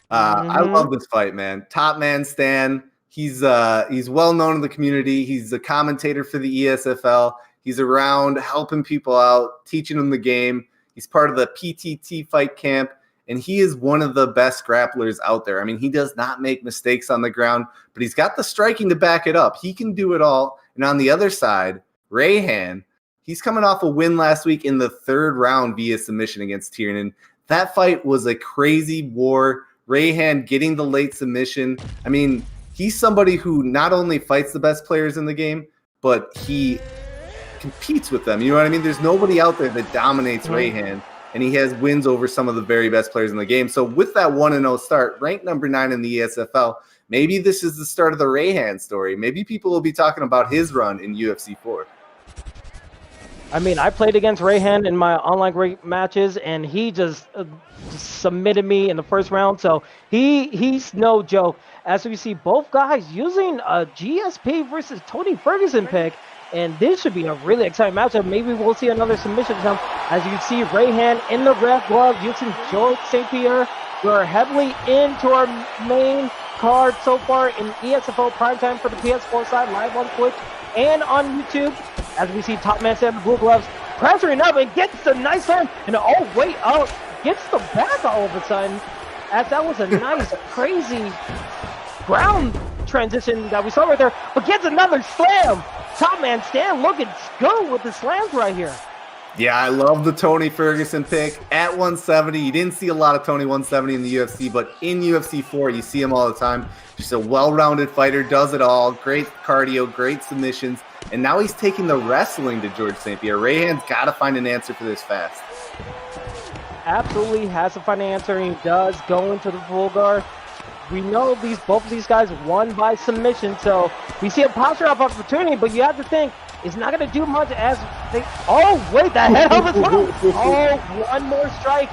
I love this fight, man. Top man Stan. He's well known in the community. He's a commentator for the ESFL. He's around helping people out, teaching them the game. He's part of the PTT fight camp, and he is one of the best grapplers out there. I mean, he does not make mistakes on the ground, but he's got the striking to back it up. He can do it all. And on the other side, Rayhan, he's coming off a win last week in the 3rd round via submission against Tiernan. That fight was a crazy war. Rayhan getting the late submission. I mean, he's somebody who not only fights the best players in the game, but he competes with them. You know what I mean? There's nobody out there that dominates Rayhan, and he has wins over some of the very best players in the game. So with that 1-0 start, ranked number 9 in the ESFL, maybe this is the start of the Rayhan story. Maybe people will be talking about his run in UFC 4. I mean, I played against Rayhan in my online great matches, and he just submitted me in the first round. So he's no joke. As we see both guys using a GSP versus Tony Ferguson pick, and this should be a really exciting matchup. Maybe we'll see another submission come. As you see, Rayhan in the red glove using George St. Pierre. We're heavily into our main card so far in ESFL primetime for the PS4 side, live on Twitch and on YouTube. As we see Top Man Sam in blue gloves pressuring up and gets the nice one. And oh, wait, gets the back all of a sudden. As that was a nice, crazy ground transition that we saw right there. But gets another slam. Top Man Stan looking good with the slams right here. Yeah, I love the Tony Ferguson pick at 170. You didn't see a lot of Tony 170 in the UFC, but in UFC 4, you see him all the time. Just a well-rounded fighter, does it all. Great cardio, great submissions. And now he's taking the wrestling to George St. Pierre. Rayhan's got to find an answer for this fast. Absolutely has to find an answer, and he does go into the full guard. We know both of these guys won by submission, so we see a posture-up opportunity, but you have to think it's not going to do much as they... Oh, wait, that head of as well. Oh, one more strike,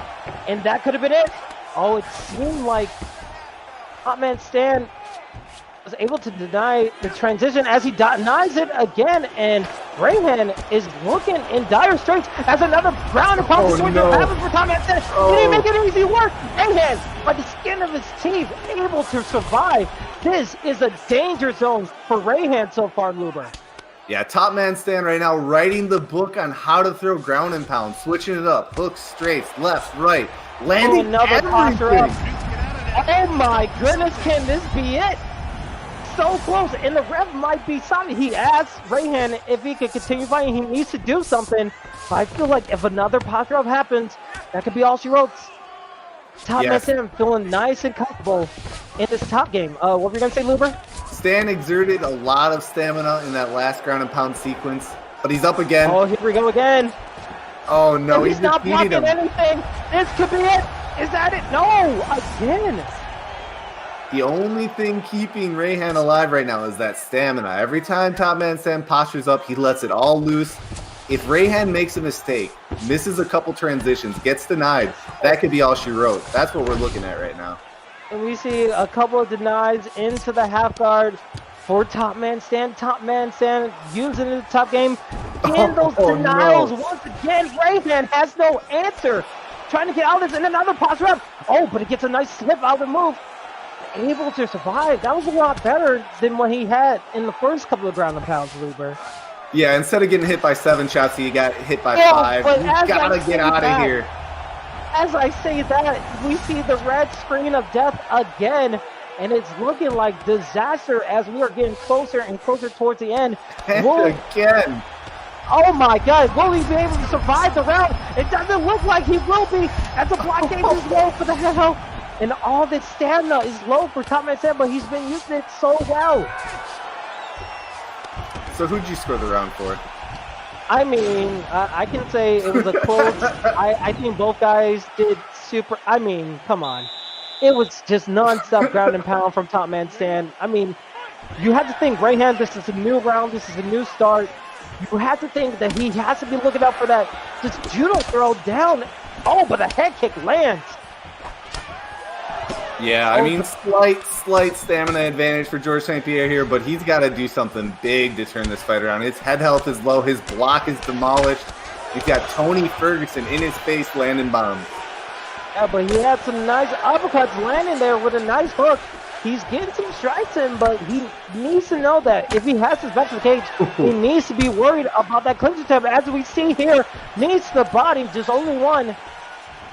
and that could have been it. Oh, it seemed like Top Man Stan was able to deny the transition as he denies it again, and Rayhan is looking in dire straits as another ground and pound swing happens for Top Man Stan. He didn't make it easy work. Rayhan, by the skin of his teeth, able to survive. This is a danger zone for Rayhan so far, Luber. Yeah, Top Man Stan right now writing the book on how to throw ground and pound, switching it up, hooks, straights, left, right, landing another posture up. everything. Oh my goodness, can this be it? So close, and the ref might be silent. He asks Rayhan if he could continue fighting. He needs to do something. But I feel like if another posture up happens, that could be all she wrote. Top Man Stan feeling nice and comfortable in this top game. What were you going to say, Luber? Stan exerted a lot of stamina in that last ground and pound sequence, but he's up again. Oh, here we go again. Oh, no, he's not blocking anything. This could be it. Is that it? No, again. The only thing keeping Rayhan alive right now is that stamina. Every time Top Man Stan postures up, he lets it all loose. If Rayhan makes a mistake, misses a couple transitions, gets denied, that could be all she wrote. That's what we're looking at right now. And we see a couple of denies into the half guard for Top Man Stan. Top Man Stan using the top game. In those denials, once again, Rayhan has no answer. Trying to get out of this, and another posture up. Oh, but he gets a nice slip out of the move. Able to survive. That was a lot better than what he had in the first couple of ground and pounds, Luber. Yeah, instead of getting hit by 7 shots, he got hit by 5. You gotta get out of here. As I say that, we see the red screen of death again, and it's looking like disaster as we are getting closer and closer towards the end. Again. Oh my God, will he be able to survive the round? It doesn't look like he will be, as the block game is low for the hell. And all that stamina is low for Top Man Sam, but he's been using it so well. So who'd you score the round for? I mean, I can say it was a close. I think both guys did super. I mean, come on. It was just non-stop ground and pound from Top Man Stan. I mean, you had to think, Rayhan, this is a new round. This is a new start. You had to think that he has to be looking out for that just judo throw down. Oh, but a head kick lands. Yeah, I mean, slight stamina advantage for George St. Pierre here, but he's got to do something big to turn this fight around. His head health is low. His block is demolished. He's got Tony Ferguson in his face landing bombs. Yeah, but he had some nice uppercuts landing there with a nice hook. He's getting some strikes in, but he needs to know that if he has his back to the cage, he needs to be worried about that clinch attempt. As we see here, needs the body, just only one.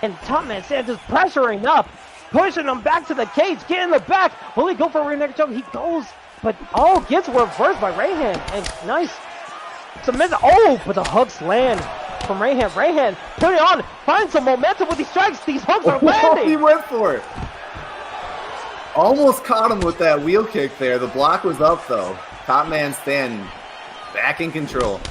And Top Man Stan just pressuring up, pushing him back to the cage, get in the back. Will he go for a rear naked choke? He goes, but gets reversed by Rayhan. And nice submission. Oh, but the hooks land from Rayhan. Rayhan, put it on, find some momentum with these strikes. These hooks are landing. He went for it. Almost caught him with that wheel kick there. The block was up though. Top Man Stan back in control.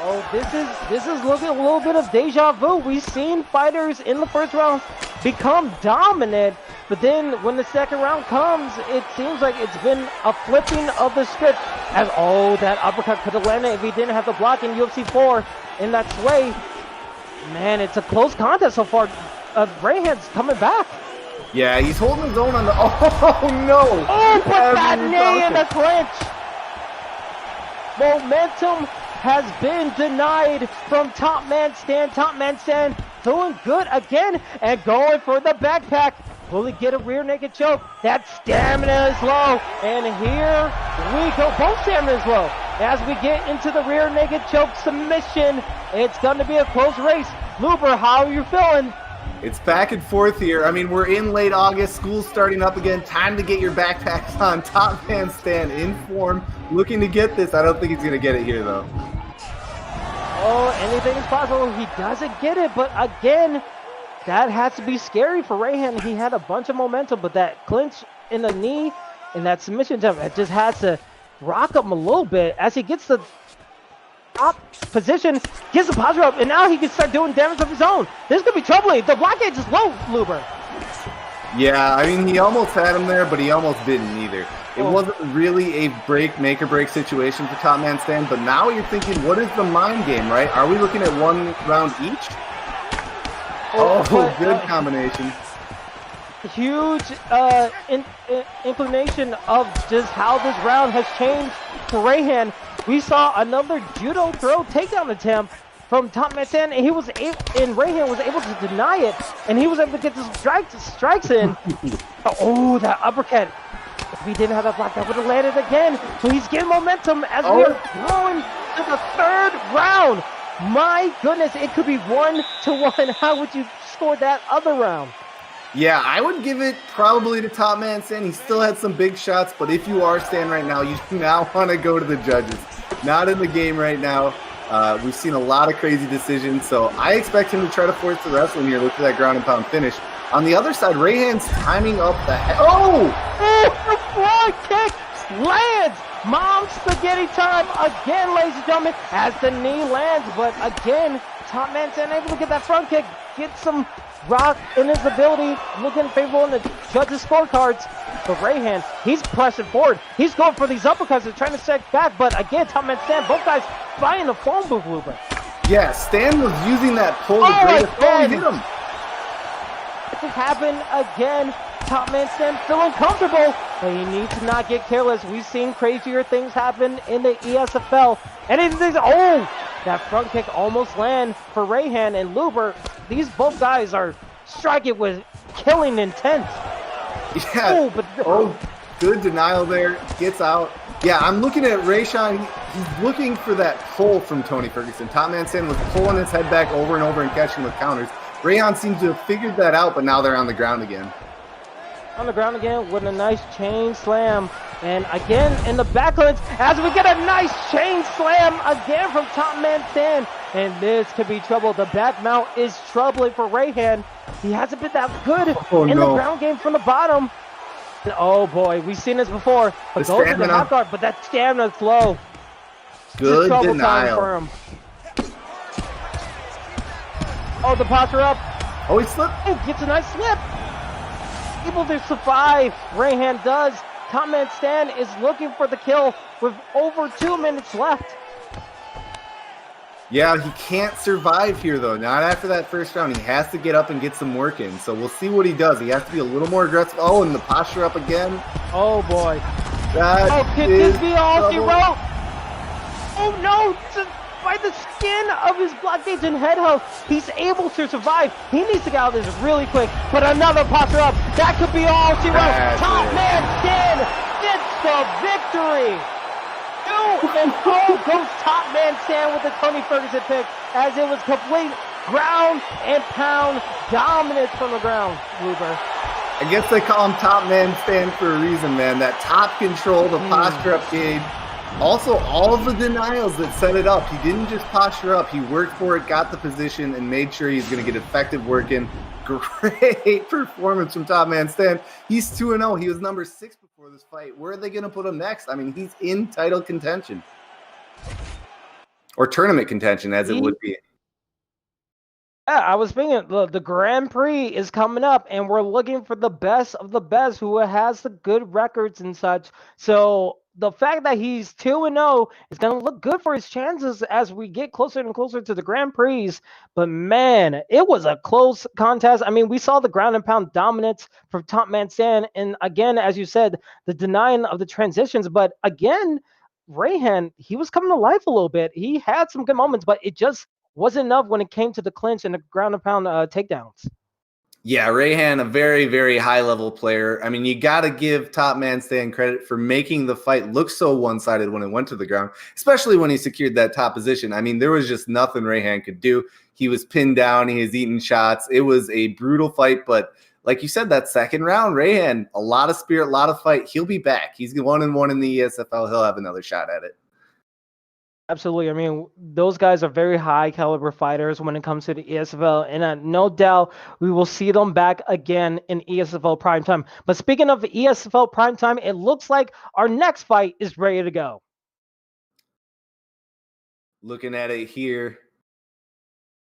Oh, this is looking a little bit of deja vu. We've seen fighters in the first round become dominant, but then when the second round comes, it seems like it's been a flipping of the script. As that uppercut could have landed if he didn't have the block in UFC 4 in that sway. Man, it's a close contest so far. Rayhan's coming back. Yeah, he's holding his own on the. Oh no! Oh, put that knee in the clinch. Momentum has been denied from Top Man Stan. Top Man Stan feeling good again and going for the backpack. Will he get a rear naked choke? That stamina is low. And here we go. Both stamina is low. As we get into the rear naked choke submission, it's going to be a close race. Luber, how are you feeling? It's back and forth here. I mean, we're in late August. School's starting up again. Time to get your backpacks on. Top Man Stan in form, looking to get this. I don't think he's going to get it here, though. Oh, anything is possible. He doesn't get it, but again, that has to be scary for Rayhan. He had a bunch of momentum, but that clinch in the knee and that submission attempt, it just has to rock him a little bit as he gets the top position, gets the posture up, and now he can start doing damage of his own. This could be troubling. The blockade is low, Luber. Yeah, I mean, he almost had him there, but he almost didn't either. It wasn't really a make or break situation for Top Man Stan, but now you're thinking, what is the mind game, right? Are we looking at one round each? Good combination. Huge inclination of just how this round has changed for Rayhan. We saw another judo throw takedown attempt from Top Man Stan, and Rayhan was able to deny it, and he was able to get the strikes in. Oh, that uppercut. If he didn't have that block, that would have landed again. So he's getting momentum as we are going to the third round. My goodness, it could be 1-1. How would you score that other round? Yeah, I would give it probably to Top Man Stan. He still had some big shots, but if you are Stan right now, you now want to go to the judges. Not in the game right now. We've seen a lot of crazy decisions, so I expect him to try to force the wrestling here. Look at that ground and pound finish. On the other side, Rayhan's timing up the head. Oh! The front kick lands! Mom spaghetti time again, ladies and gentlemen, as the knee lands. But again, Top Man Stan able to get that front kick, get some rock in his ability, looking favorable in the judges' scorecards. But Rayhan, he's pressing forward. He's going for these uppercuts and trying to set back. But again, Top Man Stan, both guys buying the phone booth, Luber. Yeah, Stan was using that pull to hit him. It happened again. Top Man Stan feeling comfortable, but he needs to not get careless. We've seen crazier things happen in the ESFL. And that front kick almost land for Rayhan and Luber. These both guys are striking with killing intent. Yeah. Good denial there. Gets out. Yeah, I'm looking at Rayhan. He's looking for that pull from Tony Ferguson. Top Man Stan was pulling his head back over and over and catching with counters. Rayhan seems to have figured that out, but now they're on the ground again. On the ground again with a nice chain slam. And again in the backlines as we get a nice chain slam again from Top Man Stan. And this could be trouble. The back mount is troubling for Rayhan. He hasn't been that good no. in the ground game from the bottom. Oh boy, we've seen this before. But goes to the half guard, but that stamina's low. Good trouble denial. time for him. Oh, the posture up. Oh, he slipped. Oh, gets a nice slip. Able to survive. Rayhan does. Top man Stan is looking for the kill with over 2 minutes left. Yeah, he can't survive here, though. Not after that first round. He has to get up and get some work in. So we'll see what he does. He has to be a little more aggressive. Oh, and the posture up again. Oh, boy. That could this be all she wrote? Oh, no. By the skin of his block gauge and head health, he's able to survive. He needs to get out of this really quick. But another posture up. That could be all she wrote. Top man Stan gets the victory. 2-0 goes top man Stan with the Tony Ferguson pick, as it was complete ground and pound dominance from the ground, Luber. I guess they call him top man Stan for a reason, man. That top control, the posture up gauge. Also, all of the denials that set it up. He didn't just posture up. He worked for it, got the position, and made sure he's going to get effective work in. Great performance from top man Stan. He's 2-0. He was number 6 before this fight. Where are they going to put him next? I mean, he's in title contention. Or tournament contention, as it would be. Yeah, I was thinking, look, the Grand Prix is coming up, and we're looking for the best of the best who has the good records and such. So the fact that he's 2-0 is going to look good for his chances as we get closer and closer to the Grand Prix. But man, it was a close contest. I mean, we saw the ground and pound dominance from top man Stan. And again, as you said, the denying of the transitions. But again, Rayhan, he was coming to life a little bit. He had some good moments, but it just wasn't enough when it came to the clinch and the ground and pound takedowns. Yeah, Rayhan, a very, very high-level player. I mean, you got to give top man Stan credit for making the fight look so one-sided when it went to the ground, especially when he secured that top position. I mean, there was just nothing Rayhan could do. He was pinned down. He was eating shots. It was a brutal fight, but like you said, that second round, Rayhan, a lot of spirit, a lot of fight. He'll be back. He's 1-1 in the ESFL. He'll have another shot at it. Absolutely. I mean, those guys are very high caliber fighters when it comes to the ESFL, and no doubt we will see them back again in ESFL primetime. But speaking of the ESFL primetime, it looks like our next fight is ready to go. Looking at it here.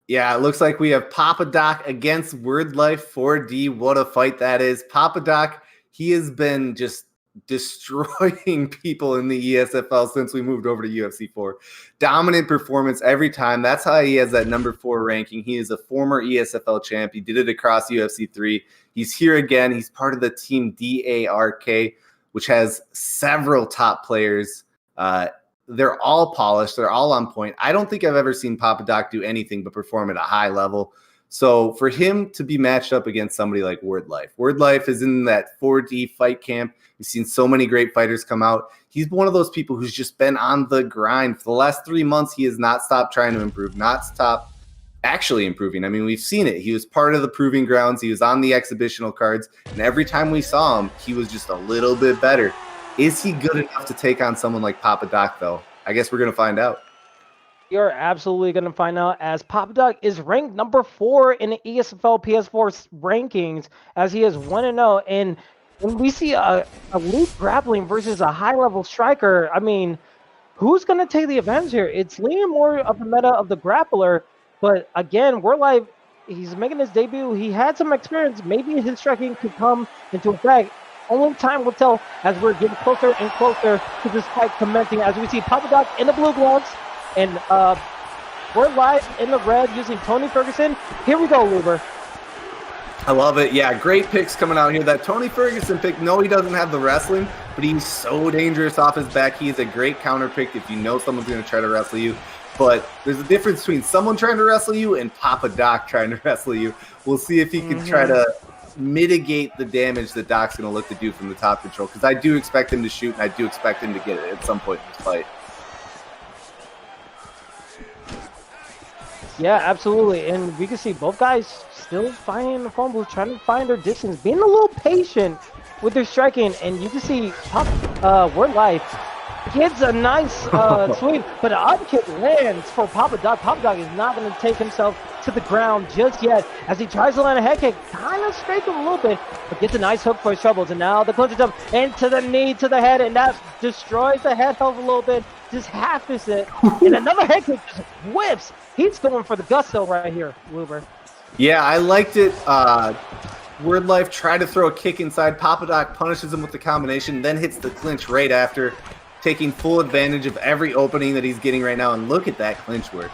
Yeah, it looks like we have Papa Doc against Word Life 4D. What a fight that is. Papa Doc, he has been just destroying people in the ESFL since we moved over to UFC 4. Dominant performance every time. That's how he has that number 4 ranking. He is a former ESFL champ. He did it across UFC 3. He's here again. He's part of the team DARK, which has several top players. They're all polished. They're all on point. I don't think I've ever seen Papa Doc do anything but perform at a high level. So for him to be matched up against somebody like Word Life is in that 4D fight camp. We've seen so many great fighters come out. He's one of those people who's just been on the grind. For the last 3 months, he has not stopped trying to improve, not stopped actually improving. I mean, we've seen it. He was part of the proving grounds. He was on the exhibitional cards. And every time we saw him, he was just a little bit better. Is he good enough to take on someone like Papa Doc, though? I guess we're going to find out. You're absolutely going to find out, as Papa Doc is ranked number 4 in the ESFL PS4 rankings, as he is 1-0. And when we see a elite grappling versus a high-level striker, I mean, who's going to take the advantage here? It's leaning more of the meta of the grappler. But again, we're like, he's making his debut. He had some experience. Maybe his striking could come into effect. Only time will tell as we're getting closer and closer to this fight commencing, as we see Papa Doc in the blue gloves. And we're live in the red using Tony Ferguson. Here we go, Luber. I love it. Yeah, great picks coming out here. That Tony Ferguson pick, no, he doesn't have the wrestling, but he's so dangerous off his back. He is a great counter pick if you know someone's going to try to wrestle you. But there's a difference between someone trying to wrestle you and Papa Doc trying to wrestle you. We'll see if he can try to mitigate the damage that Doc's going to look to do from the top control, because I do expect him to shoot, and I do expect him to get it at some point in this fight. Yeah, absolutely. And we can see both guys still fighting the phone booth, trying to find their distance, being a little patient with their striking. And you can see Word Life gets a nice sweep, but an up kick lands for Papa Doc. Papa Doc is not going to take himself to the ground just yet as he tries to land a head kick. Kind of scraped him a little bit, but gets a nice hook for his troubles. And now the clinch jump into the knee to the head, and that destroys the head health a little bit. Just half is it. And another head kick just whips. He's going for the gusto right here, Luber. Yeah, I liked it. Word Life tried to throw a kick inside. Papa Doc punishes him with the combination, then hits the clinch right after, taking full advantage of every opening that he's getting right now. And look at that clinch work.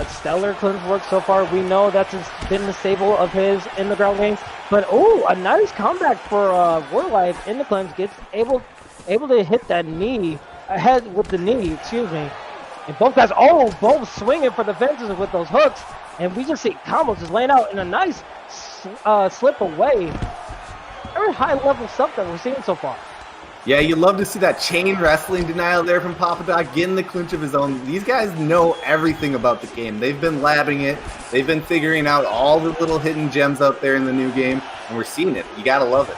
Stellar clinch work so far. We know that's been the staple of his in the ground game. But a nice comeback for Word Life in the clinch. Gets able to hit that knee ahead with the knee. Excuse me. And both guys, both swinging for the fences with those hooks. And we just see combos just laying out in a nice slip away. Very high level stuff that we're seeing so far. Yeah, you love to see that chain wrestling denial there from Papa Doc, getting the clinch of his own. These guys know everything about the game. They've been labbing it. They've been figuring out all the little hidden gems out there in the new game, and we're seeing it. You gotta love it.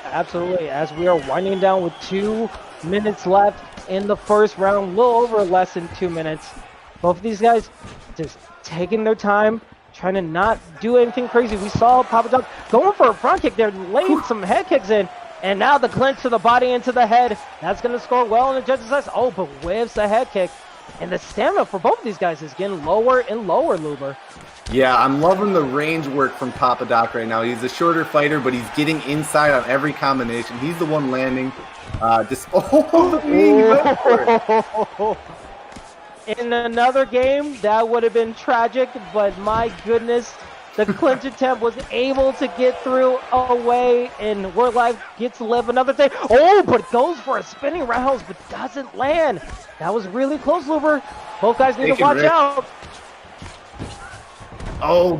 Absolutely. As we are winding down with 2 minutes left in the first round, a little over less than 2 minutes. Both of these guys just taking their time, trying to not do anything crazy. We saw Papa Doc going for a front kick there, laying some head kicks in, and now the clinch to the body into the head. That's going to score well in the judges' eyes. But whiffs the head kick. And the stamina for both of these guys is getting lower and lower, Luber. Yeah, I'm loving the range work from Papa Doc right now. He's a shorter fighter, but he's getting inside on every combination. He's the one landing. In another game, that would have been tragic, but my goodness, the clinch attempt was able to get through away, and Word Life gets to live another thing. But goes for a spinning roundhouse, but doesn't land. That was really close, Luber. Both guys need to watch out.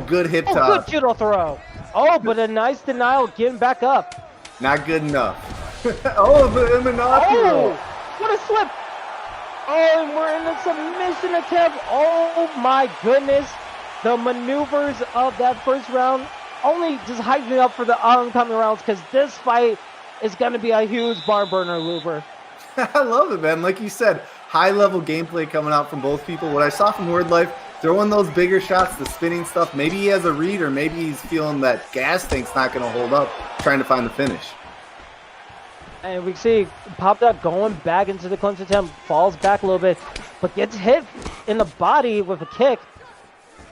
Good hip toss. Good judo throw. But a nice denial, getting back up. Not good enough. The Imanaki. What a slip. And we're in the submission attempt. Oh my goodness. The maneuvers of that first round only just hyping up for the oncoming rounds, because this fight is going to be a huge barn burner, Luber. I love it, man. Like you said, high-level gameplay coming out from both people. What I saw from Word Life, throwing those bigger shots, the spinning stuff, maybe he has a read, or maybe he's feeling that gas tank's not going to hold up, trying to find the finish. And we see Pop Doc going back into the clinch attempt, falls back a little bit, but gets hit in the body with a kick.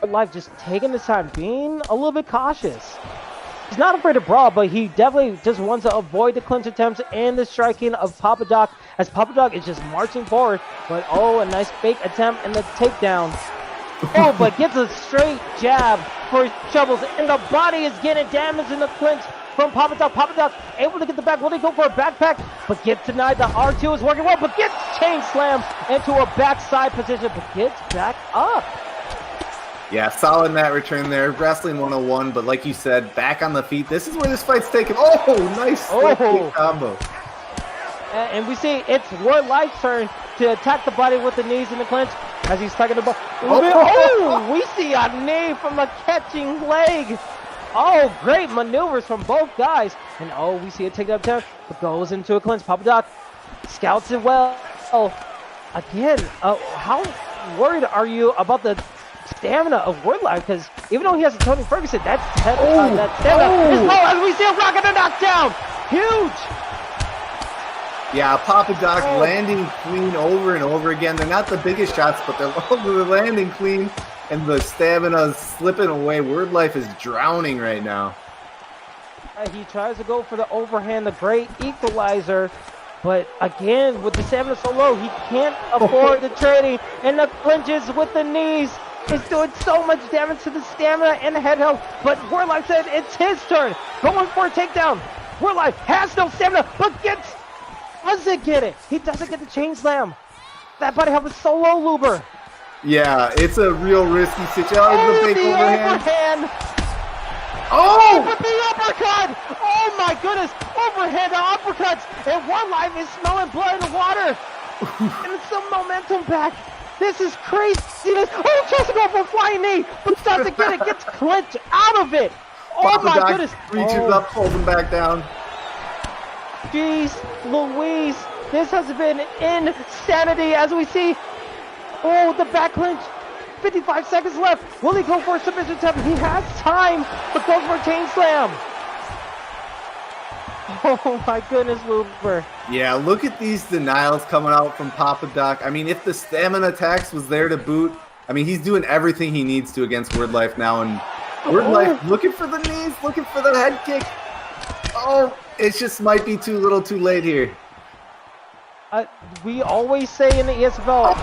Life just taking his time, being a little bit cautious. He's not afraid to brawl, but he definitely just wants to avoid the clinch attempts and the striking of Papa Doc, as Papa Doc is just marching forward. But a nice fake attempt and the takedown. But gets a straight jab for his troubles, and the body is getting damaged in the clinch from Papa Doc. Papa Doc able to get the back. Will he go for a backpack? But gets denied. The R2 is working well, but gets chain slammed into a backside position, but gets back up. Yeah, solid mat return there. Wrestling 101, but like you said, back on the feet. This is where this fight's taken. Nice combo. And we see it's Word Life's turn to attack the body with the knees in the clinch as he's tugging the ball. We see a knee from a catching leg. Great maneuvers from both guys. And we see a takedown attempt, but goes into a clinch. Papa Doc scouts it well. Again, how worried are you about the stamina of Word Life? Because even though he has a Tony Ferguson, that stamina is low, as we see a rocket and knockdown. Huge. Yeah, Papa Doc landing clean over and over again. They're not the biggest shots, but they're landing clean, and the stamina's slipping away. Word Life is drowning right now. He tries to go for the overhand, the great equalizer. But again, with the stamina so low, he can't afford the trading, and the clinches with the knees is doing so much damage to the stamina and the head health. But Word Life said it's his turn, going for a takedown. Word Life has no stamina, but doesn't get it. He doesn't get the chain slam. That body health is so low, Luber. Yeah, it's a real risky situation. The big overhand. With the uppercut! Oh my goodness! Overhand uppercuts! And Word Life is smelling blood in the water! And some momentum back! This is craziness! Tries to go for a flying knee! But doesn't get it! Gets clinched out of it! Papa Doc reaches up, pulls him back down. Jeez Louise, this has been insanity as we see. Oh, the back clinch. 55 seconds left. Will he go for a submission attempt? He has time, but goes for a chain slam. Oh my goodness, Luber. Yeah, look at these denials coming out from Papa Doc. I mean, if the stamina tax was there to boot, I mean, he's doing everything he needs to against Word Life now. And Word Life looking for the knees, looking for the head kick. Oh, it just might be too little too late here. We always say in the ESFL.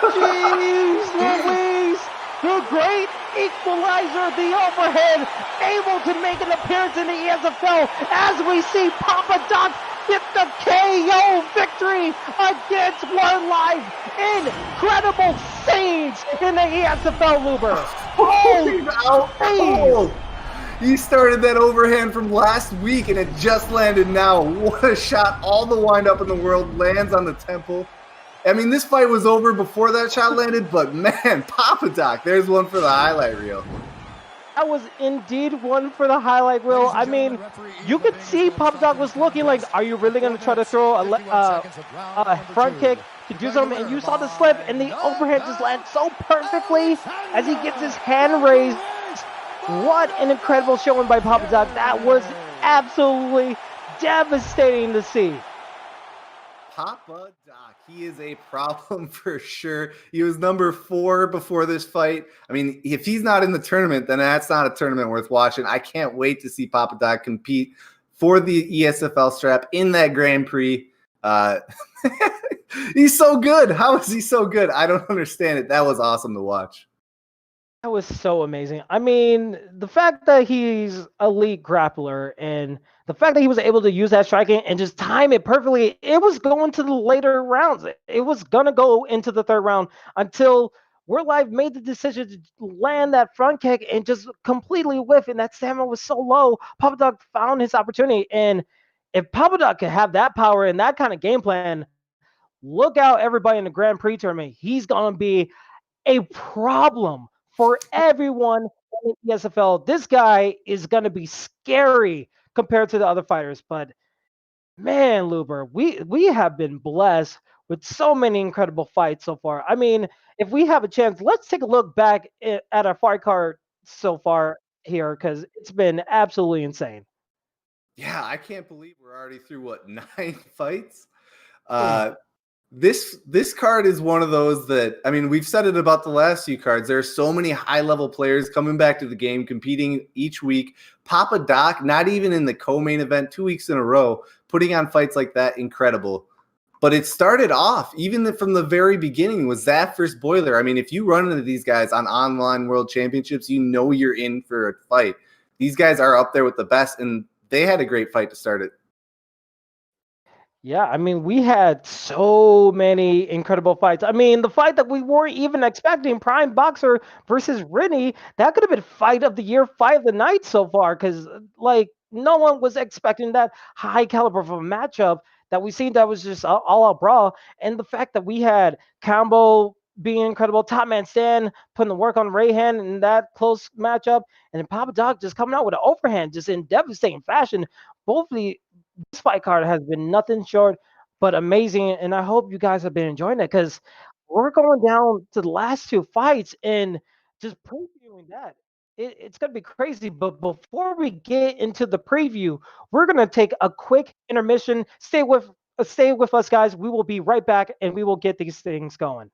Jeez Louise, the great equalizer, the overhead, able to make an appearance in the ESFL as we see Papa Doc get the KO victory against One Life. Incredible scenes in the ESFL, Luber. Oh, he started that overhand from last week and it just landed now. What a shot. All the wind up in the world lands on the temple. I mean, this fight was over before that shot landed, but man, Papa Doc, there's one for the highlight reel. That was indeed one for the highlight reel. I mean, you could see Papa Doc was looking like, are you really going to try to throw a front kick to do something? And you saw the slip, and the overhead just landed so perfectly as he gets his hand raised. What an incredible showing by Papa Doc. That was absolutely devastating to see. Papa Doc, he is a problem for sure. He was number 4 before this fight. I mean, if he's not in the tournament, then that's not a tournament worth watching. I can't wait to see Papa Doc compete for the ESFL strap in that Grand Prix. He's so good. How is he so good? I don't understand it. That was awesome to watch. That was so amazing. I mean, the fact that he's elite grappler and the fact that he was able to use that striking and just time it perfectly, it was going to the later rounds. It was going to go into the third round until Word Life made the decision to land that front kick and just completely whiff, and that stamina was so low. Papa Doc found his opportunity, and if Papa Doc could have that power and that kind of game plan, look out everybody in the Grand Prix tournament. He's going to be a problem for everyone in the ESFL. This guy is going to be scary compared to the other fighters. But man, Luber, we have been blessed with so many incredible fights so far. I mean, if we have a chance, let's take a look back at our fight card so far here, because it's been absolutely insane. Yeah, I can't believe we're already through, 9 fights? This card is one of those that, I mean, we've said it about the last few cards. There are so many high-level players coming back to the game, competing each week. Papa Doc, not even in the co-main event, 2 weeks in a row, putting on fights like that, incredible. But it started off, even from the very beginning, was that first Boiler. I mean, if you run into these guys on online world championships, you know you're in for a fight. These guys are up there with the best, and they had a great fight to start it. Yeah, I mean, we had so many incredible fights. I mean, the fight that we weren't even expecting, Prime Boxer versus Rennie, that could have been fight of the year, fight of the night so far, because, like, no one was expecting that high caliber of a matchup that we seen that was just all out brawl. And the fact that we had Combo being incredible, Top Man Stan putting the work on Rayhan in that close matchup, and then Papa Doc just coming out with an overhand just in devastating fashion. This fight card has been nothing short but amazing, and I hope you guys have been enjoying it, because we're going down to the last 2 fights and just previewing that. It's going to be crazy, but before we get into the preview, we're going to take a quick intermission. Stay with us, guys. We will be right back, and we will get these things going.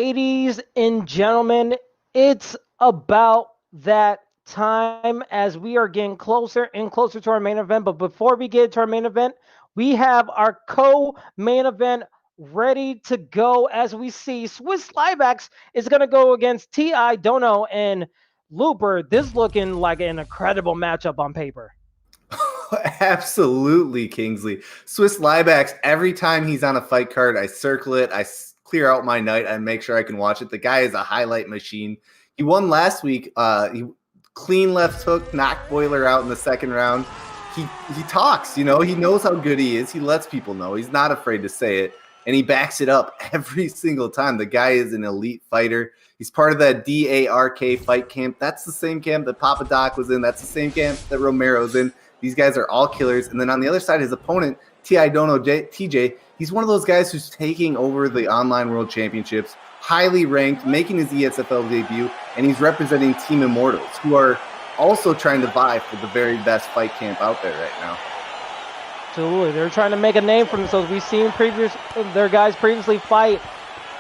Ladies and gentlemen, it's about that time as we are getting closer and closer to our main event. But before we get to our main event, we have our co-main event ready to go as we see Swiss Slybax is going to go against T.I. Dono and Looper. This looking like an incredible matchup on paper. Absolutely, Kingsley. Swiss Liebax, every time he's on a fight card, I circle it. I clear out my night. I make sure I can watch it. The guy is a highlight machine. He won last week. He clean left hook, knocked Boiler out in the second round. He talks, he knows how good he is. He lets people know. He's not afraid to say it, and he backs it up every single time. The guy is an elite fighter. He's part of that DARK fight camp. That's the same camp that Papa Doc was in. That's the same camp that Romero's in. These guys are all killers. And then on the other side, his opponent, T.I. Dono TJ, he's one of those guys who's taking over the online world championships, highly ranked, making his ESFL debut, and he's representing Team Immortals, who are also trying to vie for the very best fight camp out there right now. Absolutely. They're trying to make a name for themselves. We've seen their guys previously fight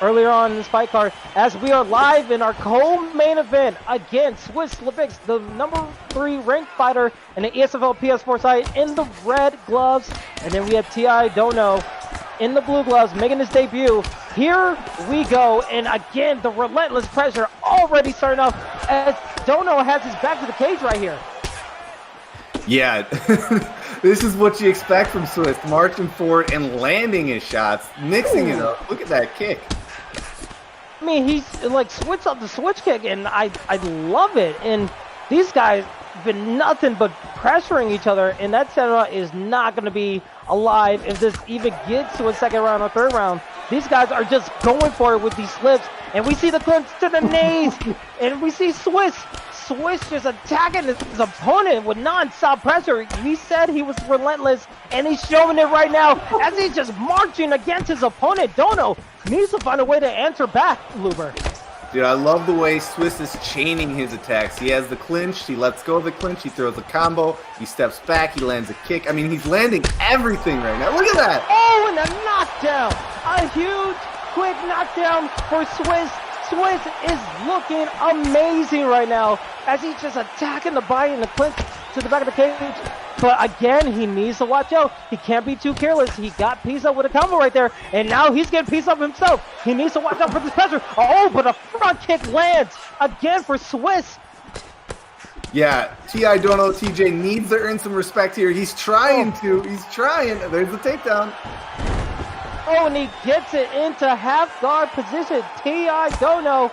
earlier on in this fight card, as we are live in our co-main event against Swiss Slybax, the number 3 ranked fighter in the ESFL PS4 site, in the red gloves. And then we have T.I. Dono in the blue gloves making his debut. Here we go. And again, the relentless pressure already starting off as Dono has his back to the cage right here. Yeah, this is what you expect from Swiss, marching forward and landing his shots, mixing it up. Look at that kick. I mean, he's like switch up the switch kick, and I love it. And these guys have been nothing but pressuring each other, and that center is not going to be alive if this even gets to a second round or third round. These guys are just going for it with these slips, and we see the clinch to the knees, and we see Swiss just attacking his opponent with non-stop pressure. He said he was relentless, and he's showing it right now as he's just marching against his opponent. Dono needs to find a way to answer back, Luber. Dude, I love the way Swiss is chaining his attacks. He has the clinch, he lets go of the clinch, he throws a combo, he steps back, he lands a kick. I mean, he's landing everything right now. Look at that! Oh, and a knockdown! A huge, quick knockdown for Swiss. Swiss is looking amazing right now as he's just attacking the body and the clinch to the back of the cage. But again, he needs to watch out. He can't be too careless. He got pieced up with a combo right there, and now he's getting pieced up himself. He needs to watch out for this pressure. Oh, but a front kick lands again for Swiss. Yeah, T.I. Dono TJ needs to earn some respect here. He's trying to. He's trying. There's the takedown. Oh, and he gets it into half guard position. T.I. Dono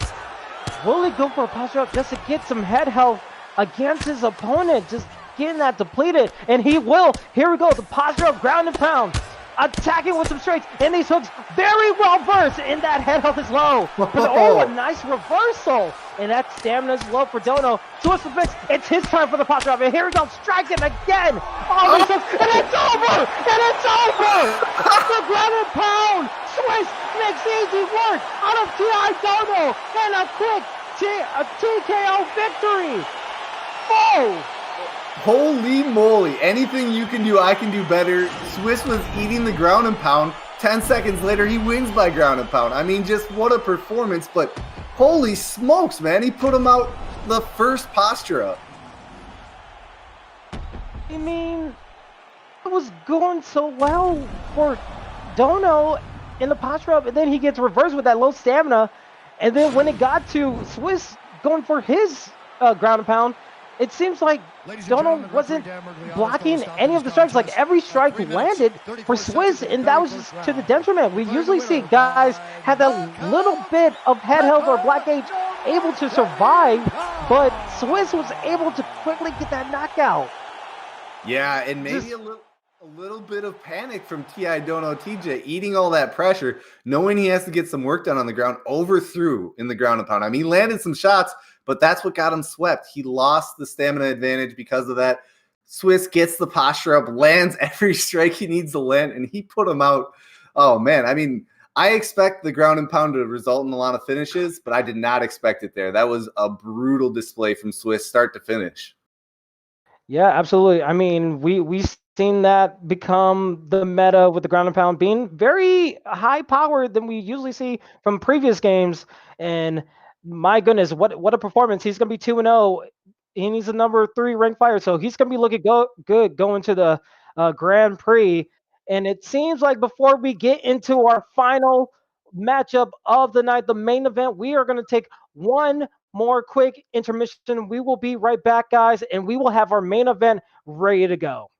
will he go for a posture up just to get some head health against his opponent? Just getting that depleted, and he will. Here we go, the posture up, ground and pound. Attacking with some straights, and these hooks very well versed, and that head health is low. But, oh, a nice reversal, and that stamina is low for Dono. Swiss Slybax, it's his time for the posture up, and here we go, striking again. Oh, these hooks, and it's over, and it's over. The ground and pound. Swiss makes easy work out of T.I. Dono, and a quick TKO victory. Oh! Holy moly. Anything you can do, I can do better. Swiss was eating the ground and pound. 10 seconds later, he wins by ground and pound. I mean, just what a performance. But holy smokes, man. He put him out the first posture up. I mean, it was going so well for Dono in the posture up, and then he gets reversed with that low stamina. And then when it got to Swiss going for his ground and pound, it seems like Dono wasn't blocking any of the strikes. Like every strike landed for Swiss, and that was just to the detriment. We usually see guys have that little bit of head health or black gauge able to survive, but Swiss was able to quickly get that knockout. Yeah, and maybe a little bit of panic from T.I. Dono TJ, eating all that pressure, knowing he has to get some work done on the ground, overthrew in the ground and pound. I mean, he landed some shots, but that's what got him swept. He lost the stamina advantage because of that. Swiss gets the posture up, lands every strike he needs to land, and he put him out. Oh, man. I mean, I expect the ground and pound to result in a lot of finishes, but I did not expect it there. That was a brutal display from Swiss start to finish. Yeah, absolutely. I mean, we seen that become the meta with the ground and pound being very high powered than we usually see from previous games. And my goodness, what a performance. He's going to be 2-0. And he's a number 3 ranked fighter. So he's going to be looking good going to the Grand Prix. And it seems like before we get into our final matchup of the night, the main event, we are going to take one more quick intermission. We will be right back, guys, and we will have our main event ready to go.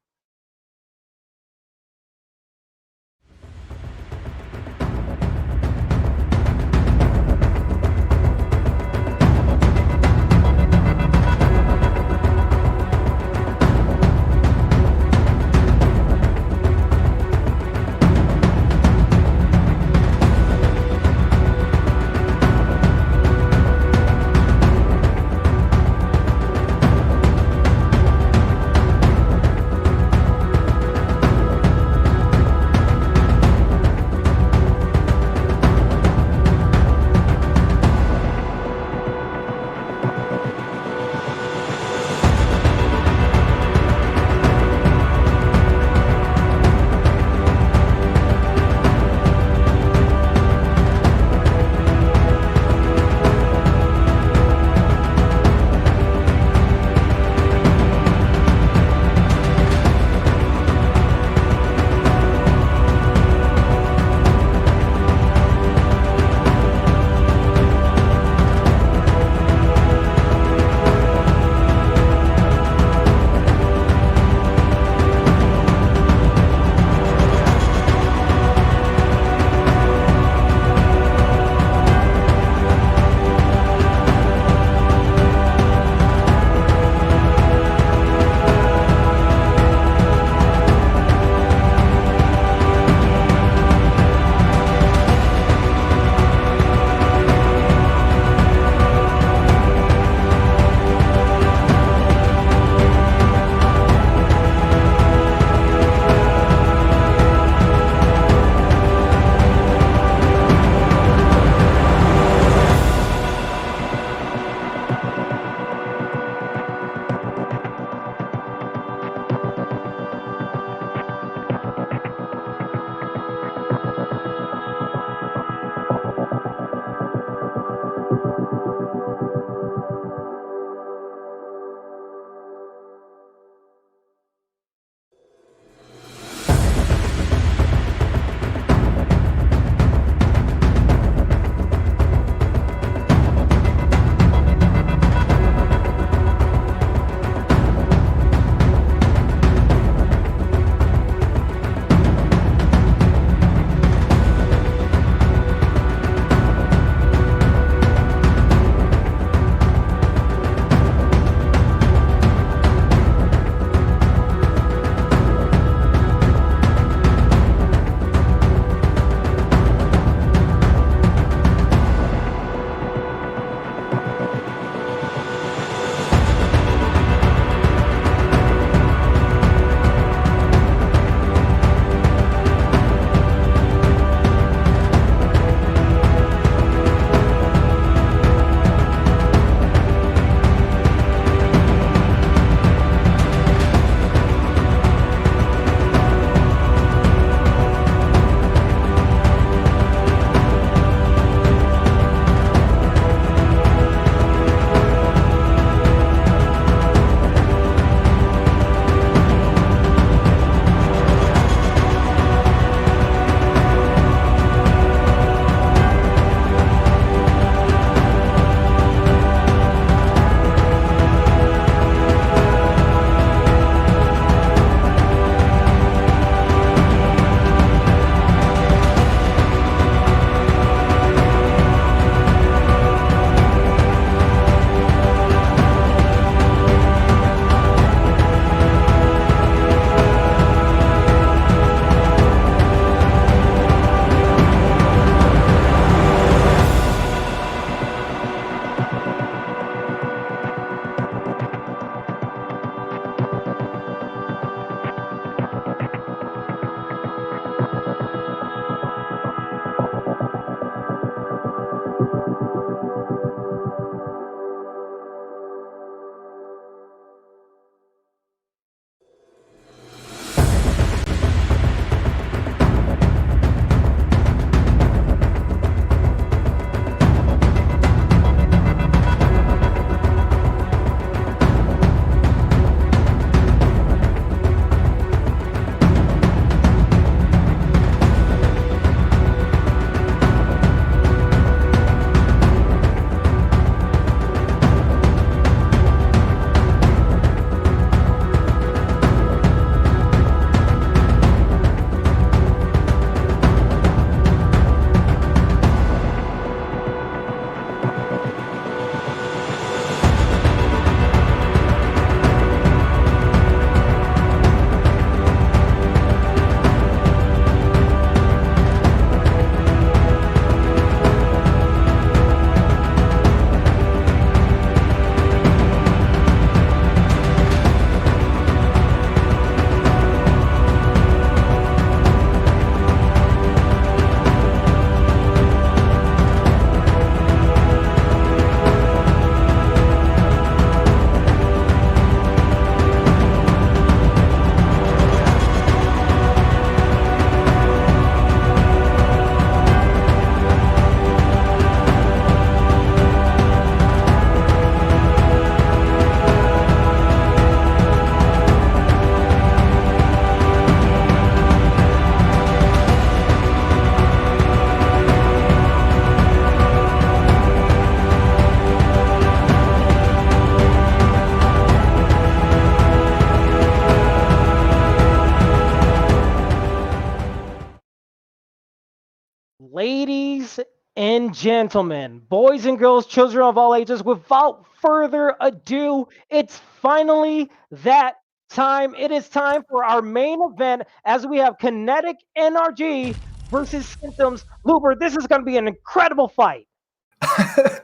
Ladies and gentlemen, boys and girls, children of all ages, without further ado, it's finally that time. It is time for our main event as we have Kenetic NRG versus Simptoms. Luber, this is going to be an incredible fight.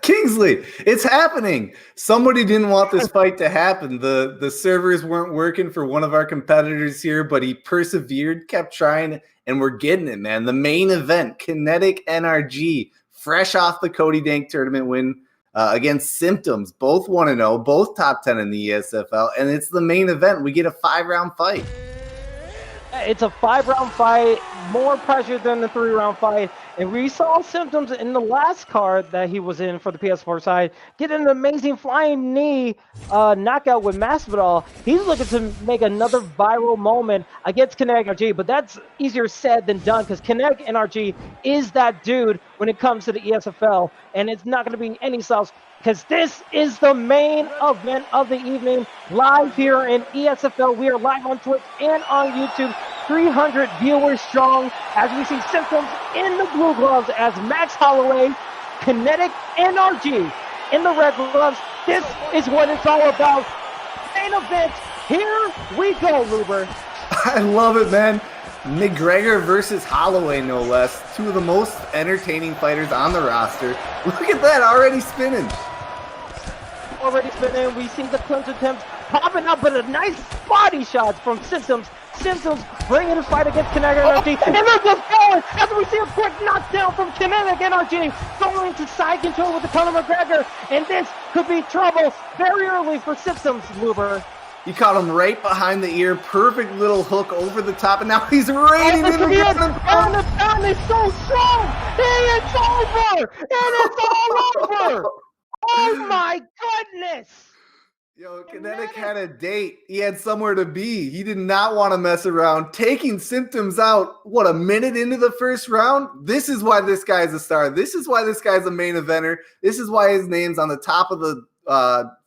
Kingsley, it's happening. Somebody didn't want this fight to happen. The servers weren't working for one of our competitors here, but he persevered, kept trying, and we're getting it, man. The main event, Kenetic NRG, fresh off the Cody Dank tournament win against Simptoms, both 1-0, both top 10 in the ESFL, and it's the main event. We get a 5-round fight. It's a 5-round fight, more pressure than the 3-round fight. And we saw Simptoms in the last card that he was in for the PS4 side get an amazing flying knee knockout with Masvidal. He's looking to make another viral moment against Kenetic NRG, but that's easier said than done because Kenetic NRG is that dude when it comes to the ESFL, and it's not going to be any sauce because this is the main event of the evening, live here in ESFL. We are live on Twitch and on YouTube. 300 viewers strong as we see Simptoms in the blue gloves as Max Holloway, Kenetic NRG in the red gloves. This is what it's all about. Main event, here we go, Luber. I love it, man. McGregor versus Holloway, no less. Two of the most entertaining fighters on the roster. Look at that, already spinning. We see the clinch attempts popping up, but a nice body shots from Simptoms. Simptoms bringing the fight against Kenetic NRG, and they're just going as we see a quick knockdown from Kenetic NRG going into side control with the Conor McGregor, and this could be trouble very early for Simptoms, Luber. He caught him right behind the ear, perfect little hook over the top, and now he's raining in the and the pound is so strong, and it's over, and it's all over. Oh my goodness! Yo, Kenetic had a date. He had somewhere to be. He did not want to mess around. Taking Simptoms out, what, a minute into the first round? This is why this guy's a star. This is why this guy's a main eventer. This is why his name's on the top of the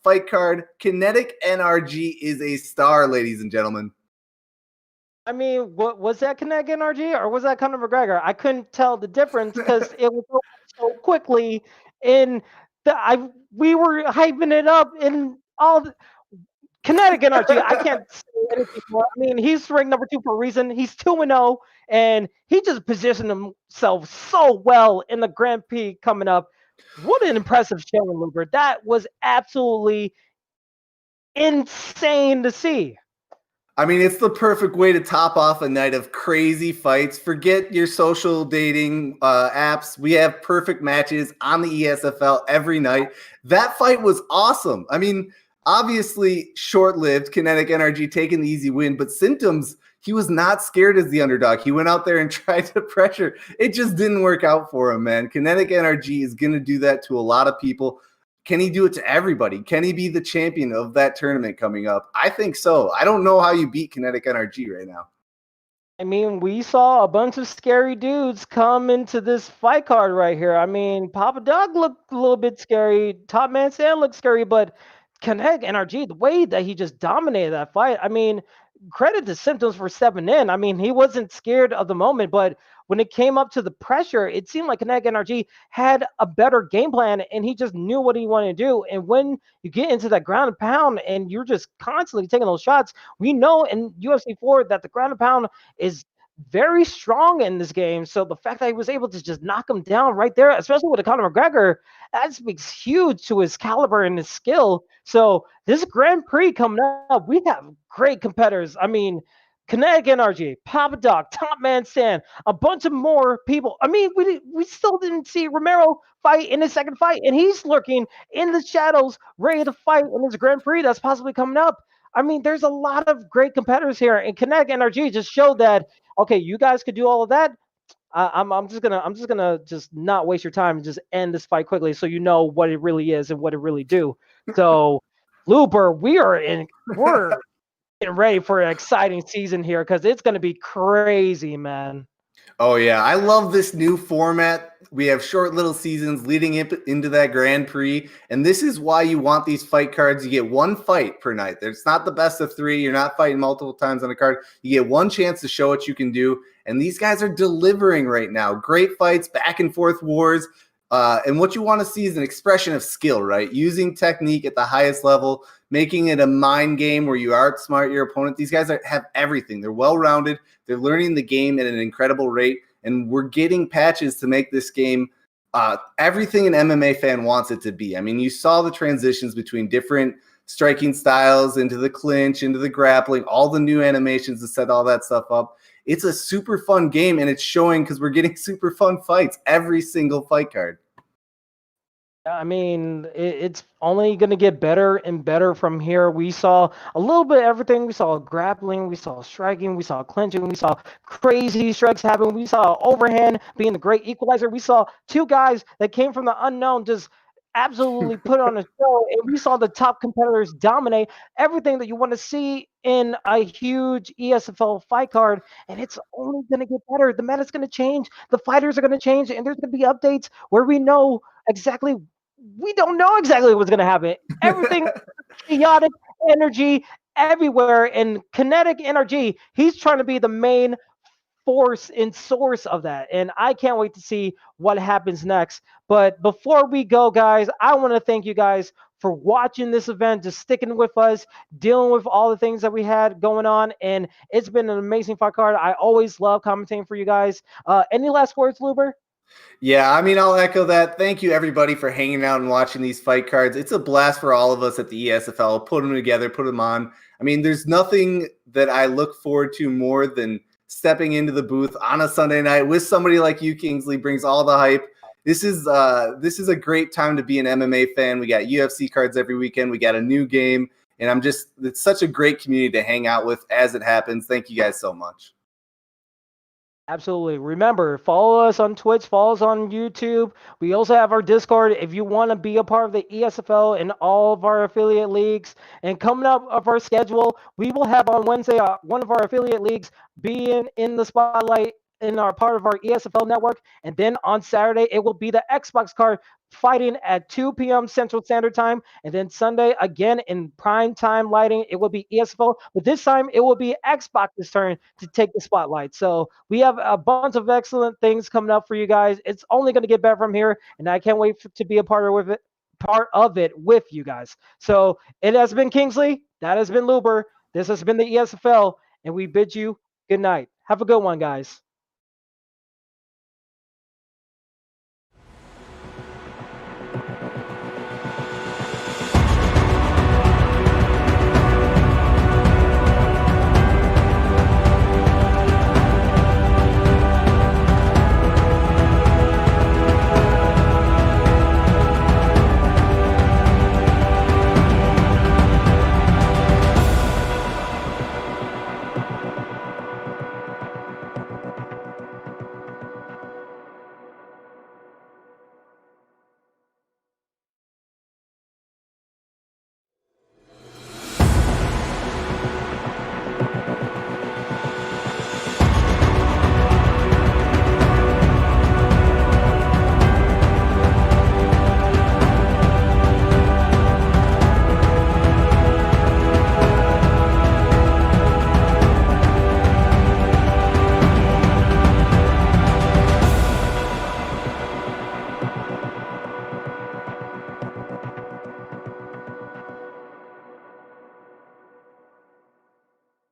fight card. Kenetic NRG is a star, ladies and gentlemen. I mean, what was that, Kenetic NRG, or was that Conor McGregor? I couldn't tell the difference because it was so quickly, and we were hyping it up in all the Kenetic NRG. I can't say anything more. I mean, he's ranked number 2 for a reason. He's 2-0, and he just positioned himself so well in the Grand Prix coming up. What an impressive showing, Luber. That was absolutely insane to see. I mean, it's the perfect way to top off a night of crazy fights. Forget your social dating apps. We have perfect matches on the ESFL every night. That fight was awesome. I mean, obviously short-lived, Kenetic NRG taking the easy win, but Simptoms, he was not scared as the underdog. He went out there and tried to pressure. It just didn't work out for him, man. Kenetic NRG is going to do that to a lot of people. Can he do it to everybody? Can he be the champion of that tournament coming up? I think so. I don't know how you beat Kenetic NRG right now. I mean, we saw a bunch of scary dudes come into this fight card right here. I mean, Papa Dog looked a little bit scary. Top Man Sam looked scary, but Kenetic NRG, the way that he just dominated that fight, I mean, credit to Simptoms for stepping in. I mean, he wasn't scared of the moment, but when it came up to the pressure, it seemed like Kenetic NRG had a better game plan, and he just knew what he wanted to do. And when you get into that ground and pound and you're just constantly taking those shots, we know in UFC 4 that the ground and pound is very strong in this game. So the fact that he was able to just knock him down right there, especially with a Conor McGregor, that speaks huge to his caliber and his skill. So this Grand Prix coming up, we have great competitors. I mean, Kenetic NRG, Papa Doc, Top Man Stan, a bunch of more people. I mean, we still didn't see Romero fight in his second fight, and he's lurking in the shadows, ready to fight in this Grand Prix that's possibly coming up. I mean, there's a lot of great competitors here, and Kenetic NRG just showed that, okay, you guys could do all of that. I'm just gonna not waste your time and just end this fight quickly, so you know what it really is and what it really do. So, Luber, we're getting ready for an exciting season here because it's going to be crazy, man. Oh, yeah. I love this new format we have short little seasons leading into that Grand Prix, and this is why you want these fight cards. You get one fight per night. It's not the best of three. You're not fighting multiple times on a card. You get one chance to show what you can do, and these guys are delivering right now. Great fights, back and forth wars, and what you want to see is an expression of skill, right? Using technique at the highest level, making it a mind game where you outsmart your opponent. These guys have everything. They're well-rounded. They're learning the game at an incredible rate. And we're getting patches to make this game everything an MMA fan wants it to be. I mean, you saw the transitions between different striking styles into the clinch, into the grappling, all the new animations to set all that stuff up. It's a super fun game, and it's showing because we're getting super fun fights every single fight card. I mean, it's only going to get better and better from here. We saw a little bit of everything. We saw grappling, we saw striking, we saw clinching, we saw crazy strikes happen. We saw overhand being the great equalizer. We saw two guys that came from the unknown just absolutely put on a show, and we saw the top competitors dominate everything that you want to see in a huge ESFL fight card, and it's only going to get better. The meta's going to change, the fighters are going to change, and there's going to be updates where we don't know exactly what's going to happen. Everything chaotic energy everywhere, and Kenetic NRG, he's trying to be the main force and source of that. And I can't wait to see what happens next. But before we go, guys, I want to thank you guys for watching this event, just sticking with us, dealing with all the things that we had going on. And it's been an amazing fight card. I always love commentating for you guys. Any last words, Luber? Yeah, I mean, I'll echo that. Thank you, everybody, for hanging out and watching these fight cards. It's a blast for all of us at the ESFL. Put them together, put them on. I mean, there's nothing that I look forward to more than stepping into the booth on a Sunday night with somebody like you, Kingsley, brings all the hype. This is a great time to be an MMA fan. We got UFC cards every weekend. We got a new game, and it's such a great community to hang out with as it happens. Thank you guys so much. Absolutely. Remember, follow us on Twitch, follow us on YouTube. We also have our Discord if you want to be a part of the ESFL and all of our affiliate leagues. And coming up of our schedule, we will have on Wednesday one of our affiliate leagues being in the spotlight in our part of our ESFL network. And then on Saturday, it will be the Xbox card fighting at 2 p.m. Central Standard Time. And then Sunday, again, in prime time lighting, it will be ESFL. But this time, it will be Xbox's turn to take the spotlight. So we have a bunch of excellent things coming up for you guys. It's only going to get better from here. And I can't wait to be a part of it with you guys. So it has been Kingsley. That has been Luber. This has been the ESFL. And we bid you good night. Have a good one, guys.